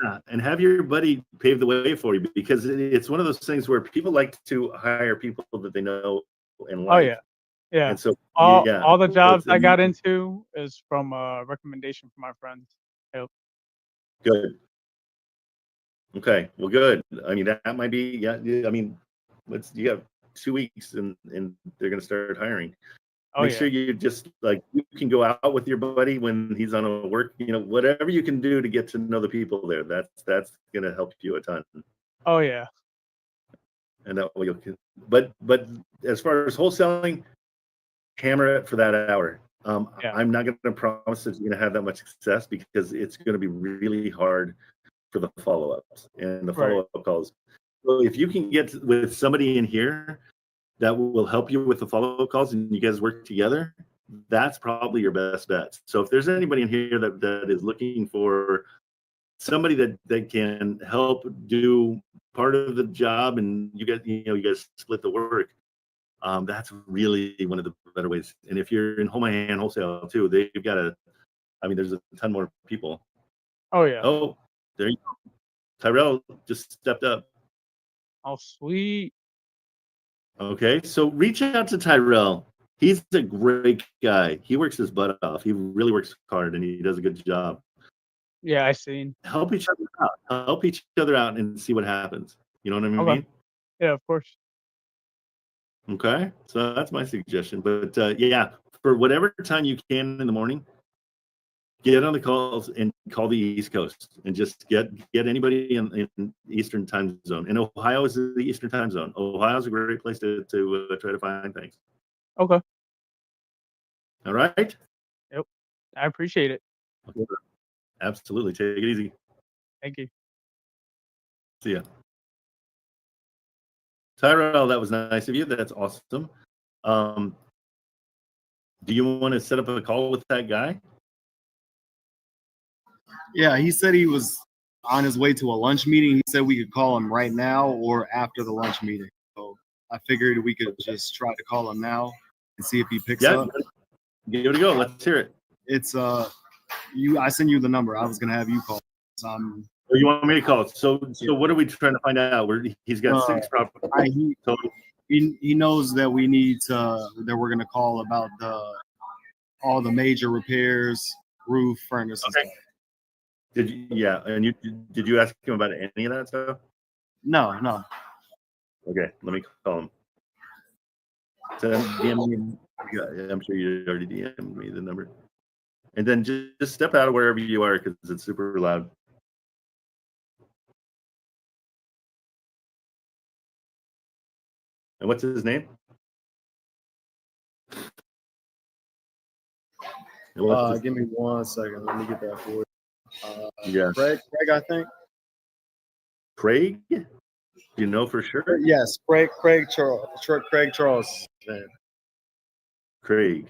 Yeah, and have your buddy pave the way for you because it's one of those things where people like to hire people that they know and like. Oh yeah. Yeah. And so all the jobs I got into is from a recommendation from my friends. Yep. Good. Okay. Well, good. I mean, that might be. I mean, you have 2 weeks and they're going to start hiring. Make sure you just like you can go out with your buddy when he's on a work. You know, whatever you can do to get to know the people there. That's going to help you a ton. Oh yeah. And that way but as far as wholesaling, hammer it for that hour. I'm not going to promise that you're going to have that much success because it's going to be really hard for the follow-ups and the follow-up calls. So if you can get with somebody in here that will help you with the follow-up calls and you guys work together, that's probably your best bet. So if there's anybody in here that is looking for somebody that can help do part of the job and you guys split the work, that's really one of the better ways. And if you're in home-and wholesale too, they've got there's a ton more people. Oh yeah. Oh, there you go. Tyrell just stepped up. Oh sweet. Okay, so reach out to Tyrell. He's a great guy. He works his butt off. He really works hard and he does a good job. Yeah, I seen. Help each other out. Help each other out and see what happens. You know what I mean? Okay. Yeah, of course. Okay, so that's my suggestion. But for whatever time you can in the morning, get on the calls and call the East Coast and just get anybody in Eastern time zone. And Ohio is the Eastern time zone. Ohio is a great place to try to find things. Okay. All right. Yep. I appreciate it. Okay. Absolutely. Take it easy. Thank you. See ya. Tyrell, that was nice of you. That's awesome. Do you want to set up a call with that guy? Yeah, he said he was on his way to a lunch meeting. He said we could call him right now or after the lunch meeting. So I figured we could just try to call him now and see if he picks up. Give it a go. Let's hear it. It's I send you the number. I was gonna have you call. You want me to call? So what are we trying to find out? He's got 6 properties. He knows that we need that we're gonna call about all the major repairs, roof, furnace. Okay. Did you ask him about any of that stuff? No. Okay, let me call him. So DM me. I'm sure you already DM'd me the number. And then just step out of wherever you are because it's super loud. And what's his name? Give me 1 second. Let me get that for you. Craig, I think. Craig? You know for sure? Yes, Craig Charles. Craig.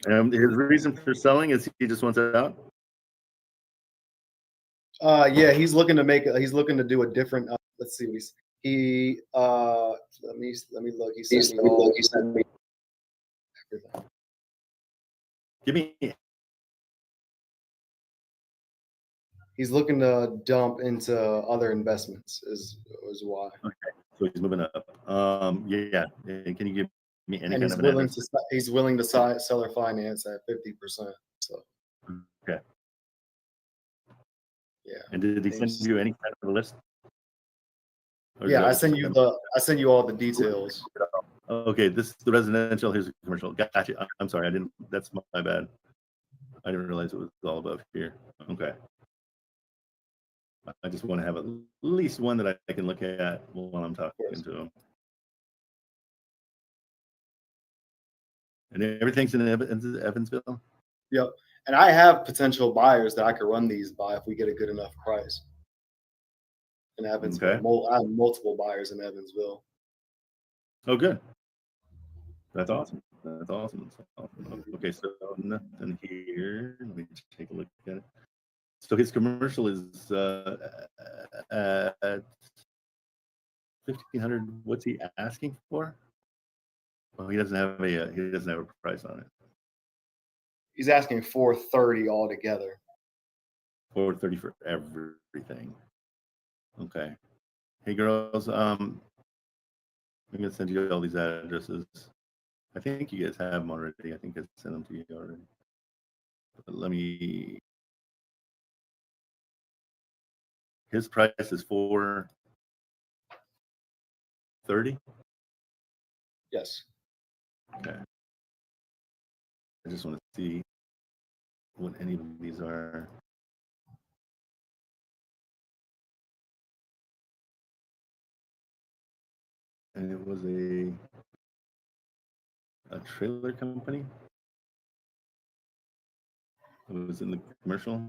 His reason for selling is he just wants it out? Yeah, he's looking to do a different. Let's see what let me look. He sent me everything. Give me. He's looking to dump into other investments. Is why. Okay, so he's moving up. Yeah. And can you give me any And kind he's of an willing address? he's willing to seller finance at 50%. So Okay. yeah. And did he send you any kind of a list? Or Yeah, I is that send you all the details. Okay, this is the residential. Here's the commercial. Gotcha. I'm sorry. I didn't. That's my bad. I didn't realize it was all above here. Okay. I just want to have at least one that I can look at while I'm talking to him. And everything's in Evansville? Yep. And I have potential buyers that I could run these by if we get a good enough price. In Evansville. Okay. I have multiple buyers in Evansville. Oh, good. That's awesome. That's awesome. Okay, so nothing here. Let me take a look at it. So his commercial is at 1,500. What's he asking for? Well, he doesn't have a price on it. He's asking 430 altogether. 430 for everything. Okay. Hey girls, I'm gonna send you all these addresses. I think you guys have them already. I think I sent them to you already. But let me. His price is 430. Yes. Okay. I just want to see what any of these are. And it was a trailer company. It was in the commercial.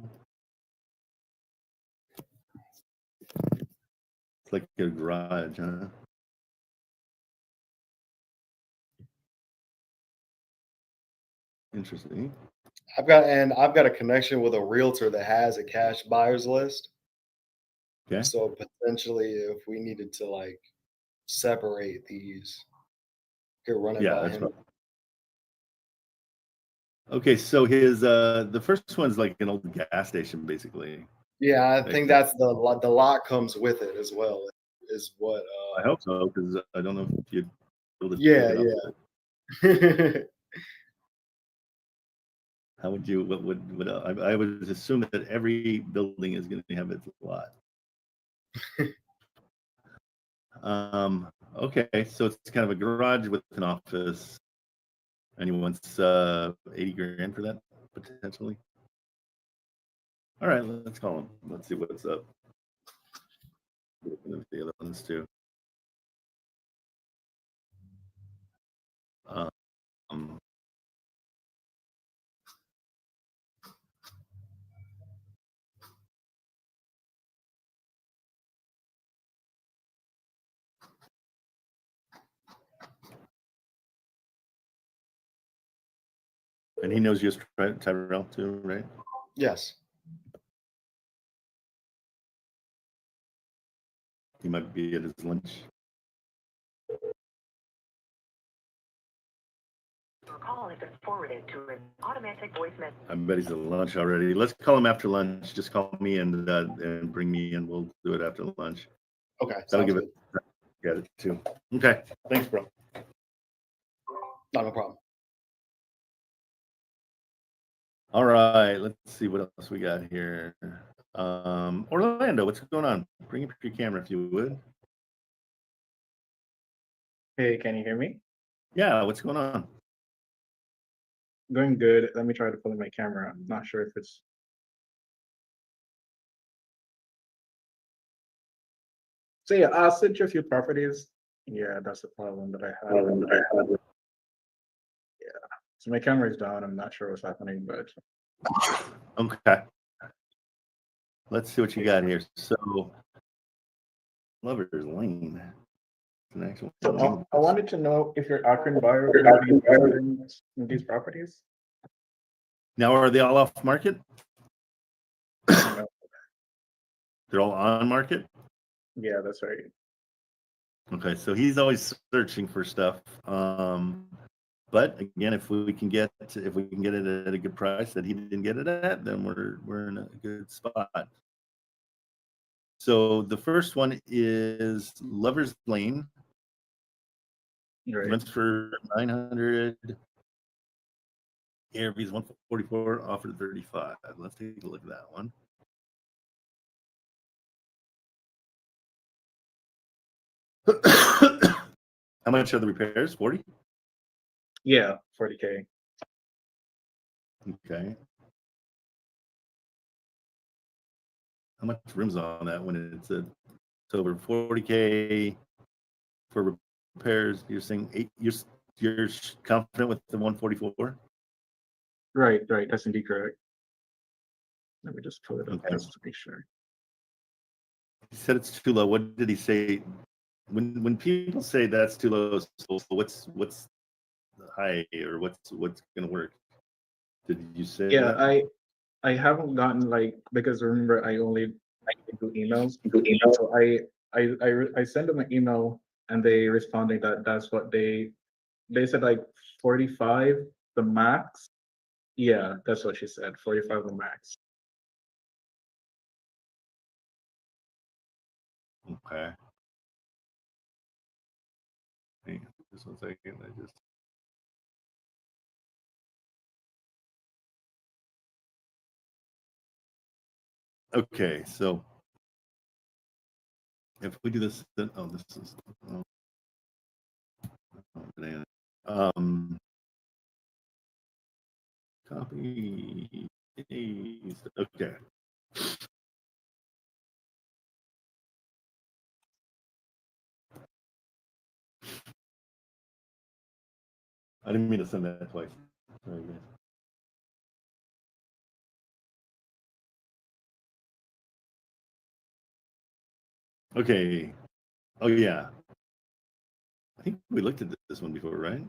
It's like a garage, huh? Interesting. I've got a connection with a realtor that has a cash buyers list. Okay. So potentially if we needed to like separate these, could run it by him. Right. Okay, so his the first one's like an old gas station, basically. Yeah, I think that's the lot comes with it as well. Is what I hope so, because I don't know if you'd build it. Yeah. How would you? What would I would assume that every building is going to have its lot. Okay, so it's kind of a garage with an office, and he wants 80 grand for that potentially. All right, let's call him. Let's see what's up. The other ones too. And he knows you as Tyrell too, right? Yes. He might be at his lunch. Your call has been forwarded to an automatic voice message. I bet he's at lunch already. Let's call him after lunch. Just call me and bring me in. We'll do it after lunch. Okay. That'll give it. Got it too. Okay. Thanks, bro. No problem. All right. Let's see what else we got here. Orlando, what's going on? Bring up your camera if you would. Hey, can you hear me? Yeah. What's going on? Going good. Let me try to pull in my camera. I'm not sure if it's. So yeah, I'll send you a few properties. Yeah, that's the problem that I had. Yeah. So my camera is down. I'm not sure what's happening, but. Okay. Let's see what you got here. So, Lover's Lane. An actual So I wanted to know if your Akron buyer would be interested in these properties. Now, are they all off market? No. They're all on market. Yeah, that's right. Okay, so he's always searching for stuff. But again, if we can get it at a good price that he didn't get it at, then we're in a good spot. So the first one is Lover's Lane. Right. Rents for 900. Airbnb's 144, offered 35. Let's take a look at that one. How much are the repairs? 40? Yeah, 40K. Okay. How much room's on that when it's over 40K for repairs? You're saying you're confident with the 144? Right, that's indeed correct. Let me just pull it up Okay. just to be sure. He said it's too low. What did he say? When people say that's too low, so what's high or what's gonna work? Did you say Yeah, that? I haven't gotten like, because remember I do emails. So I send them an email and they responding that that's what they said, like 45 the max. Yeah, that's what she said, 45 the max. Okay. Hang on just 1 second. I just okay. So if we do this, then this is banana. Copy paste. Okay. I didn't mean to send that twice. Sorry, guys. Okay. Oh yeah. I think we looked at this one before, right?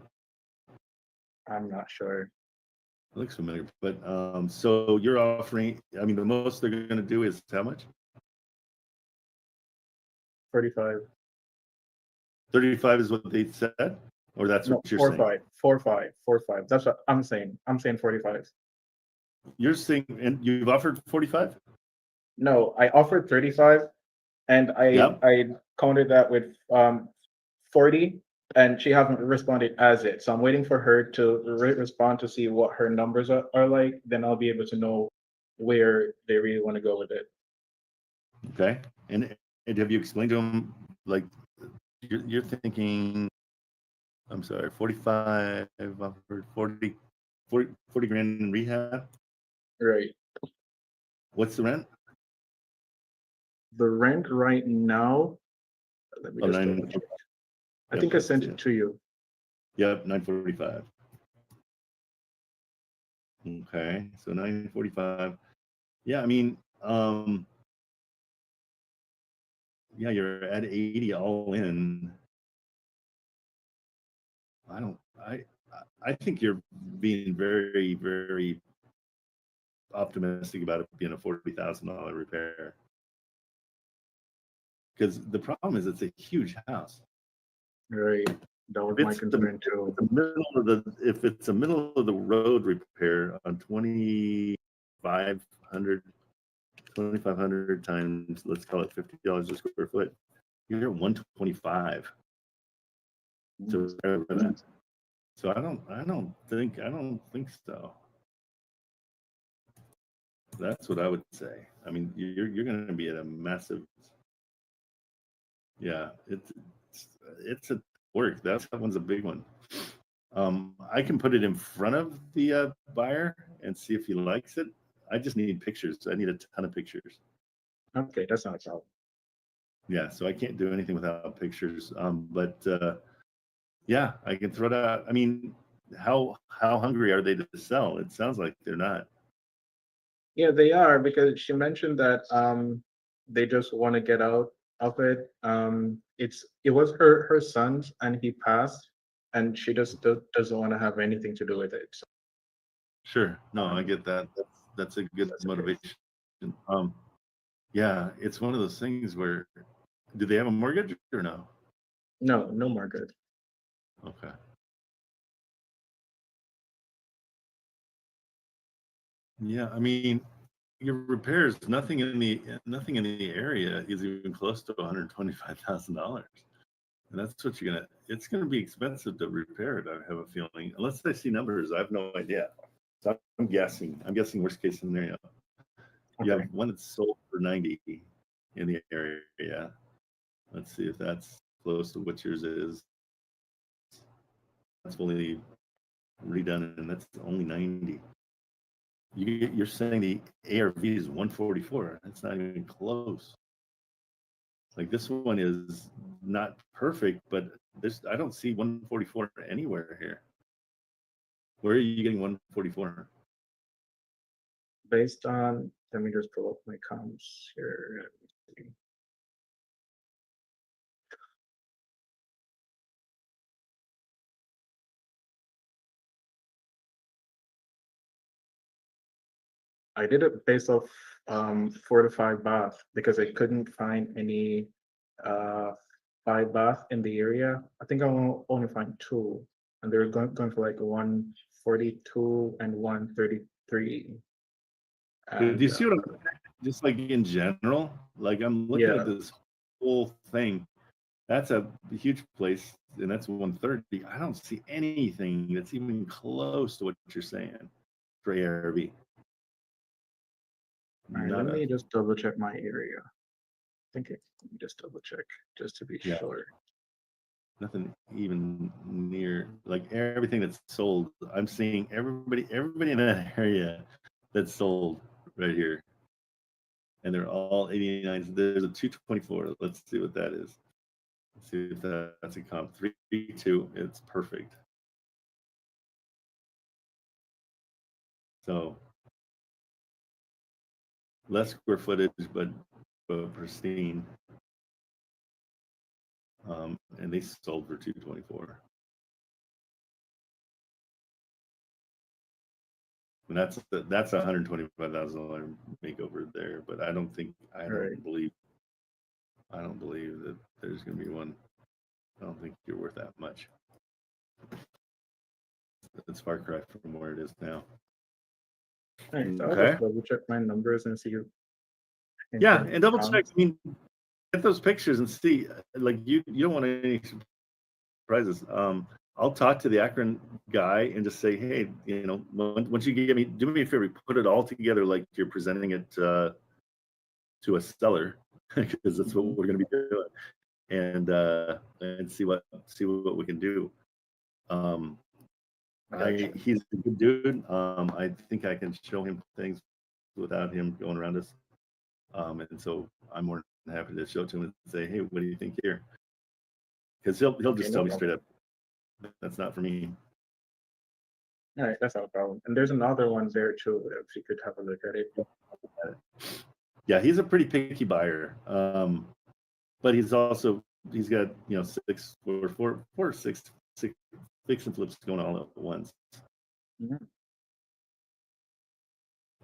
I'm not sure. It looks familiar, but so you're offering, I mean, the most they're gonna do is how much? 35. 35 is what they said? Or that's No, what you're saying? 45. That's what I'm saying. I'm saying 45. You're saying, and you've offered 45? No, I offered 35 and Yep. I countered that with 40 and she hasn't responded as it. So I'm waiting for her to respond to see what her numbers are like. Then I'll be able to know where they really want to go with it. Okay. And have you explained to them, like, you're thinking, I'm sorry, 45, offered 40 grand in rehab? Right. What's the rent? The rent right now, let me Oh, just double check. I think I sent it to you. Yep, 945. Okay, so 945. Yeah, I mean, yeah, you're at 80 all in. I think you're being very, very optimistic about it being a $40,000 repair. Because the problem is it's a huge house. Right. That was my concern too. If it's a middle of the road repair on 2,500 times, let's call it $50 a square foot, you're at 125. So I don't think so. That's what I would say. I mean, you're going to be at a massive. Yeah, it's a work. That one's a big one. I can put it in front of the buyer and see if he likes it. I just need pictures. I need a ton of pictures. Okay, that's not a problem. Yeah, so I can't do anything without pictures. But yeah, I can throw it out. I mean, how hungry are they to sell? It sounds like they're not. Yeah, they are, because she mentioned that they just want to get out of it. It was her son's and he passed, and she just doesn't want to have anything to do with it. So, Sure. No, I get that. That's a good motivation. Yeah, it's one of those things where, do they have a mortgage or no? No, no mortgage. Okay. Yeah, I mean, your repairs, nothing in the area is even close to $125,000. And that's what it's gonna be expensive to repair it, I have a feeling. Unless I see numbers, I have no idea. So I'm guessing worst case scenario. You Okay. have one that's sold for 90 in the area. Let's see if that's close to what yours is. That's fully redone, and that's only 90. You're saying the ARV is 144. That's not even close. Like this one is not perfect, but I don't see 144 anywhere here. Where are you getting 144? Based on, let me just pull up my comps here. I did it based off 4 to 5 bath because I couldn't find any 5 bath in the area. I think I will only find 2, and they're going for like 142 and 133. Do you see what I'm just like in general? Like I'm looking at this whole thing. That's a huge place, and that's 130. I don't see anything that's even close to what you're saying for ARV. All right, let me just double check my area. I think let me just double check just to be sure. Nothing even near, like everything that's sold. I'm seeing everybody in that area that's sold right here, and they're all 89s. There's a 224. Let's see what that is. Let's see if that's a comp. 3-2. It's perfect. So less square footage, but pristine. And they sold for 224. And that's a $125,000 makeover there. But I don't believe that there's going to be one. I don't think you're worth that much. It's far cry from where it is now. All right, so I'll just double check my numbers and see. Yeah, and double check. I mean, get those pictures and see. Like you don't want any surprises. I'll talk to the Akron guy and just say, hey, once you do me a favor, put it all together like you're presenting it to a seller, because that's what we're going to be doing, and see what we can do. He's a good dude. I think I can show him things without him going around us. And so I'm more than happy to show it to him and say, hey, what do you think here? Because he'll just tell me straight up, that's not for me. All right, that's not a problem. And there's another one there too, if you could have a look at it. Yeah, he's a pretty picky buyer. But he's got 6 or 6 fix and flips going all at once. Mm-hmm.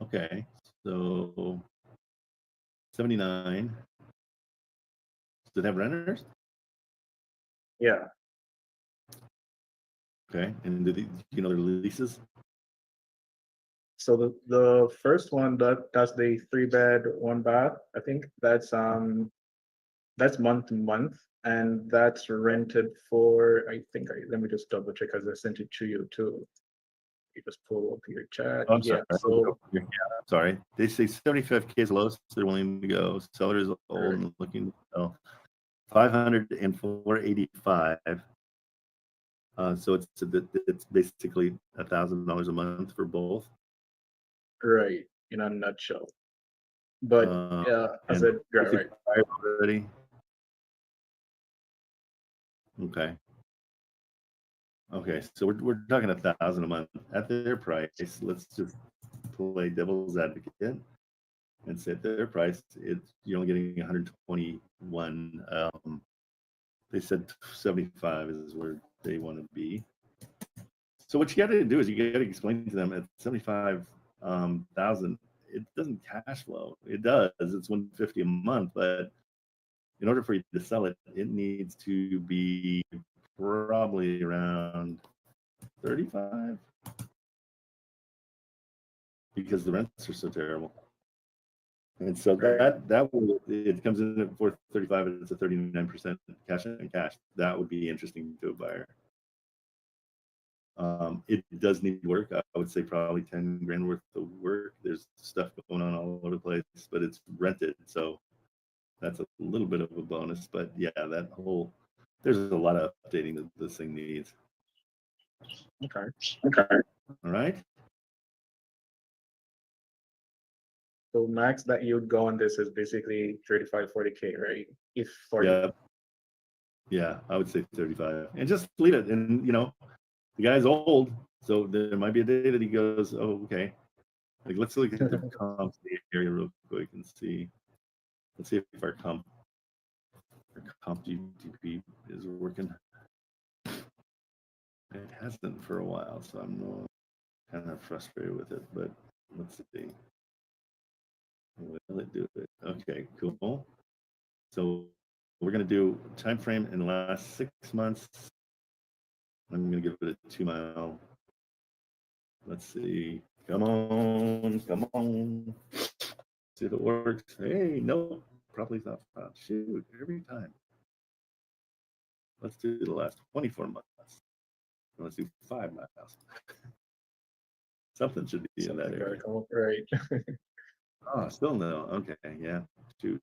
Okay, so 79. Does it have renters? Yeah. Okay, and do their leases? So the first one that's the 3-bed 1-bath. I think that's month to month, and that's rented for, I think, let me just double check because I sent it to you too. You just pull up your chat. I'm sorry. They say 75K is lowest they're willing to go. Seller is old and looking to sell. 500 and 485. So it's basically $1,000 a month for both. Right, in a nutshell. But I said right. Already. Okay, so we're talking $1,000 a month at their price. Let's just play devil's advocate and say at their price, you're only getting 121. They said 75 is where they want to be. So what you got to do is you got to explain to them at 75,000, it doesn't cash flow. It does. It's $150 a month, but in order for you to sell it, it needs to be probably around 35 because the rents are so terrible. And so that will, it comes in at 435 and it's a 39% cash on cash. That would be interesting to a buyer. It does need work. I would say probably 10 grand worth of work. There's stuff going on all over the place, but it's rented, so that's a little bit of a bonus. But yeah, that whole, there's a lot of updating that this thing needs. Okay. All right. So max that you'd go on this is basically 35, 40K, right? If 40. Yeah, I would say 35 and just leave it. And you know, the guy's old, so there might be a day that he goes, oh, okay. Like, let's look at the comps in the area real quick and see. Let's see if our comp GDP is working. It hasn't for a while, so I'm kind of frustrated with it, but let's see. Will it do it? Okay, cool. So we're going to do time frame in the last 6 months. I'm going to give it a 2 mile. Let's see. Come on. See if it works. Hey, no, probably not. Shoot, every time. Let's do the last 24 months. Let's do 5 miles. Something should be in that area. Right. Oh, still no. Okay, yeah. Shoot.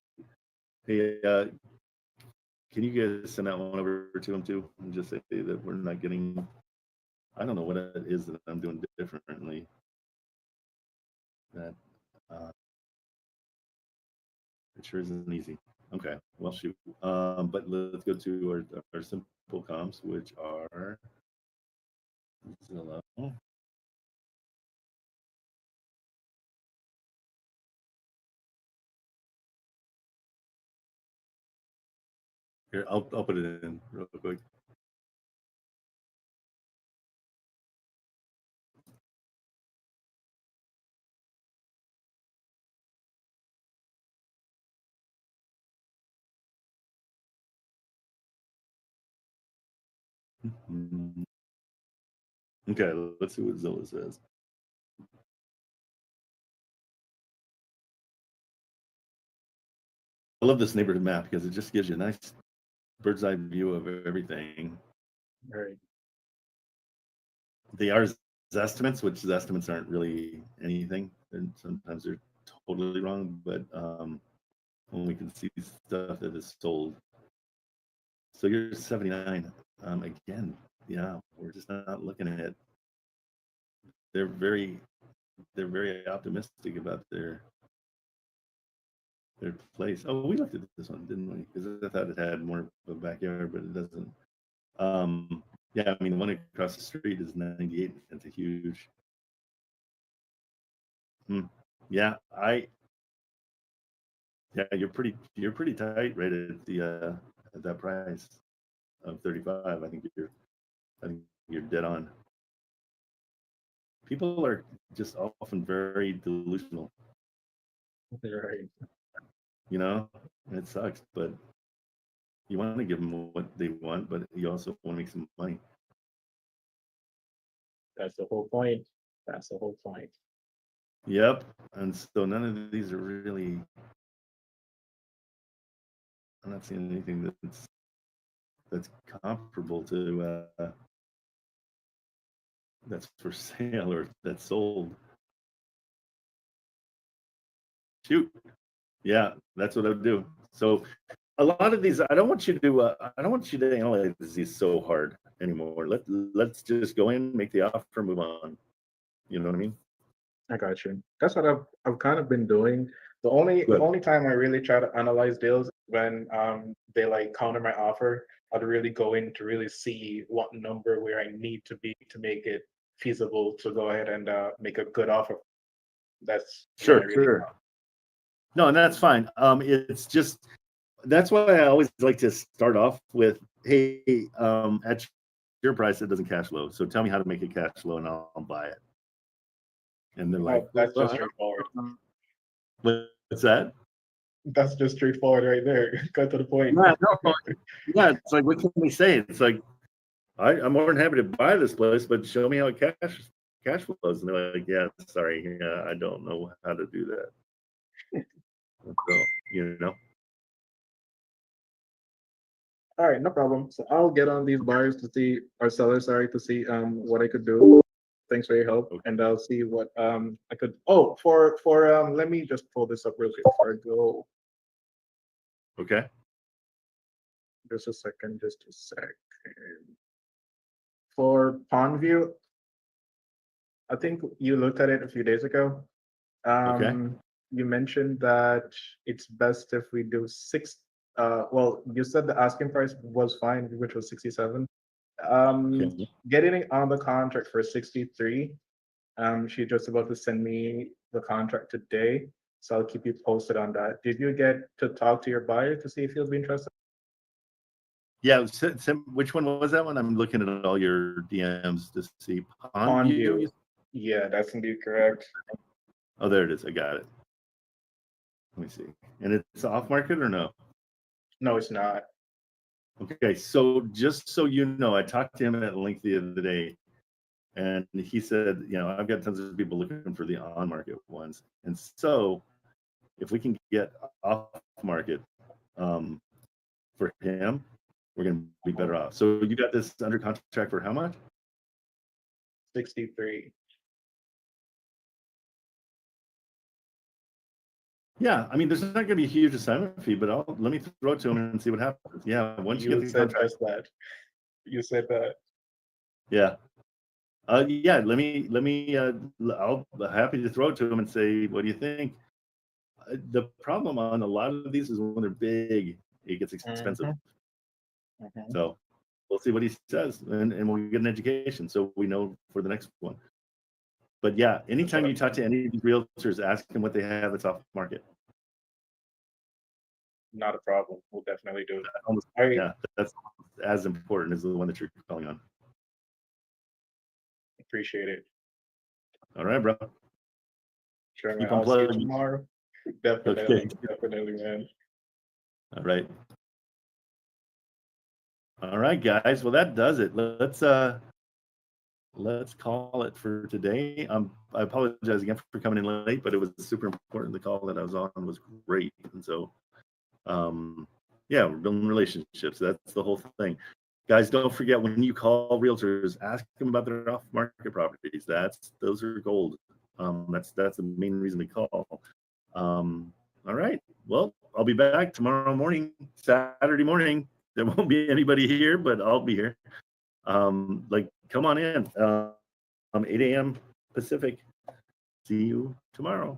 Hey, can you guys send that one over to him too, and just say that we're not getting? I don't know what it is that I'm doing differently. That it sure isn't easy. Okay, well, shoot. But let's go to our simple comps, which are Zillow. Here, I'll put it in real quick. Okay, let's see what Zillow says. I love this neighborhood map because it just gives you a nice bird's eye view of everything. Right. They are estimates, which estimates aren't really anything, and sometimes they're totally wrong. But when we can see stuff that is sold, so you're 79. Again, yeah, we're just not looking at it. They're very optimistic about their place. Oh, we looked at this one, didn't we? Because I thought it had more of a backyard, but it doesn't. Yeah, I mean, the one across the street is 98. That's a huge. Yeah, yeah, you're pretty tight right at the at that price of 35. I think you're dead on. People are just often very delusional. Right. You know, and it sucks, but you want to give them what they want, but you also want to make some money. That's the whole point. Yep. And so none of these are really, I'm not seeing anything that's comparable to that's for sale or that's sold. Shoot. Yeah, that's what I would do. So a lot of these, I don't want you to analyze these so hard anymore. Let's just go in, make the offer, move on. You know what I mean? I got you. That's what I've kind of been doing. The only time I really try to analyze deals is when they like counter my offer. I'd really go in to really see what number where I need to be to make it feasible to go ahead and make a good offer. That's sure. No, and that's fine. It's just that's why I always like to start off with, hey, at your price, it doesn't cash flow. So tell me how to make it cash flow, and I'll buy it. And they're like, that's just straightforward. What's that? That's just straightforward right there. Cut to the point. Yeah, no, yeah, it's like, what can we say? It's like, I'm more than happy to buy this place, but show me how it cash flows. And they're like, yeah, sorry, yeah, I don't know how to do that. So, you know. All right, no problem. So I'll get on these buyers to see, or sellers, sorry, to see what I could do. Thanks for your help, and I'll see what I could. Oh, for let me just pull this up real quick before I go. Okay. Just a second. For Pondview, I think you looked at it a few days ago. You mentioned that it's best if we do six. Well, you said the asking price was fine, which was 67. Getting it on the contract for 63. She's just about to send me the contract today, so I'll keep you posted on that. Did you get to talk to your buyer to see if he'll be interested? Yeah, which one was that one? I'm looking at all your DMs to see. Pondview. Yeah, that's indeed correct. Oh, there it is. I got it. Let me see. And it's off market or no? No, it's not. Okay, so just so you know, I talked to him at length the other day, and he said, you know, I've got tons of people looking for the on-market ones, and so if we can get off-market for him, we're going to be better off. So you got this under contract for how much? 63. Yeah, I mean, there's not going to be a huge assignment fee, but let me throw it to him and see what happens. Yeah, once you get the contract. That. You said that. Yeah. Yeah, let me I'll be happy to throw it to him and say, what do you think? The problem on a lot of these is when they're big, it gets expensive. So we'll see what he says, and we'll get an education so we know for the next one. But yeah, anytime you talk to any of these realtors, ask them what they have that's off market. Not a problem. We'll definitely do it. Yeah, that's as important as the one that you're calling on. Appreciate it. All right, bro. Sure, man. Keep I'll on see you plugging. tomorrow. Definitely, definitely, man. All right. All right, guys. Well, that does it. Let's call it for today. I apologize again for coming in late, but it was super important. The call that I was on was great, and so yeah, we're building relationships. That's the whole thing. Guys, don't forget, when you call realtors, ask them about their off-market properties. Those are gold. That's the main reason to call. All right. Well, I'll be back tomorrow morning, Saturday morning. There won't be anybody here, but I'll be here. Come on in. 8 a.m. Pacific. See you tomorrow.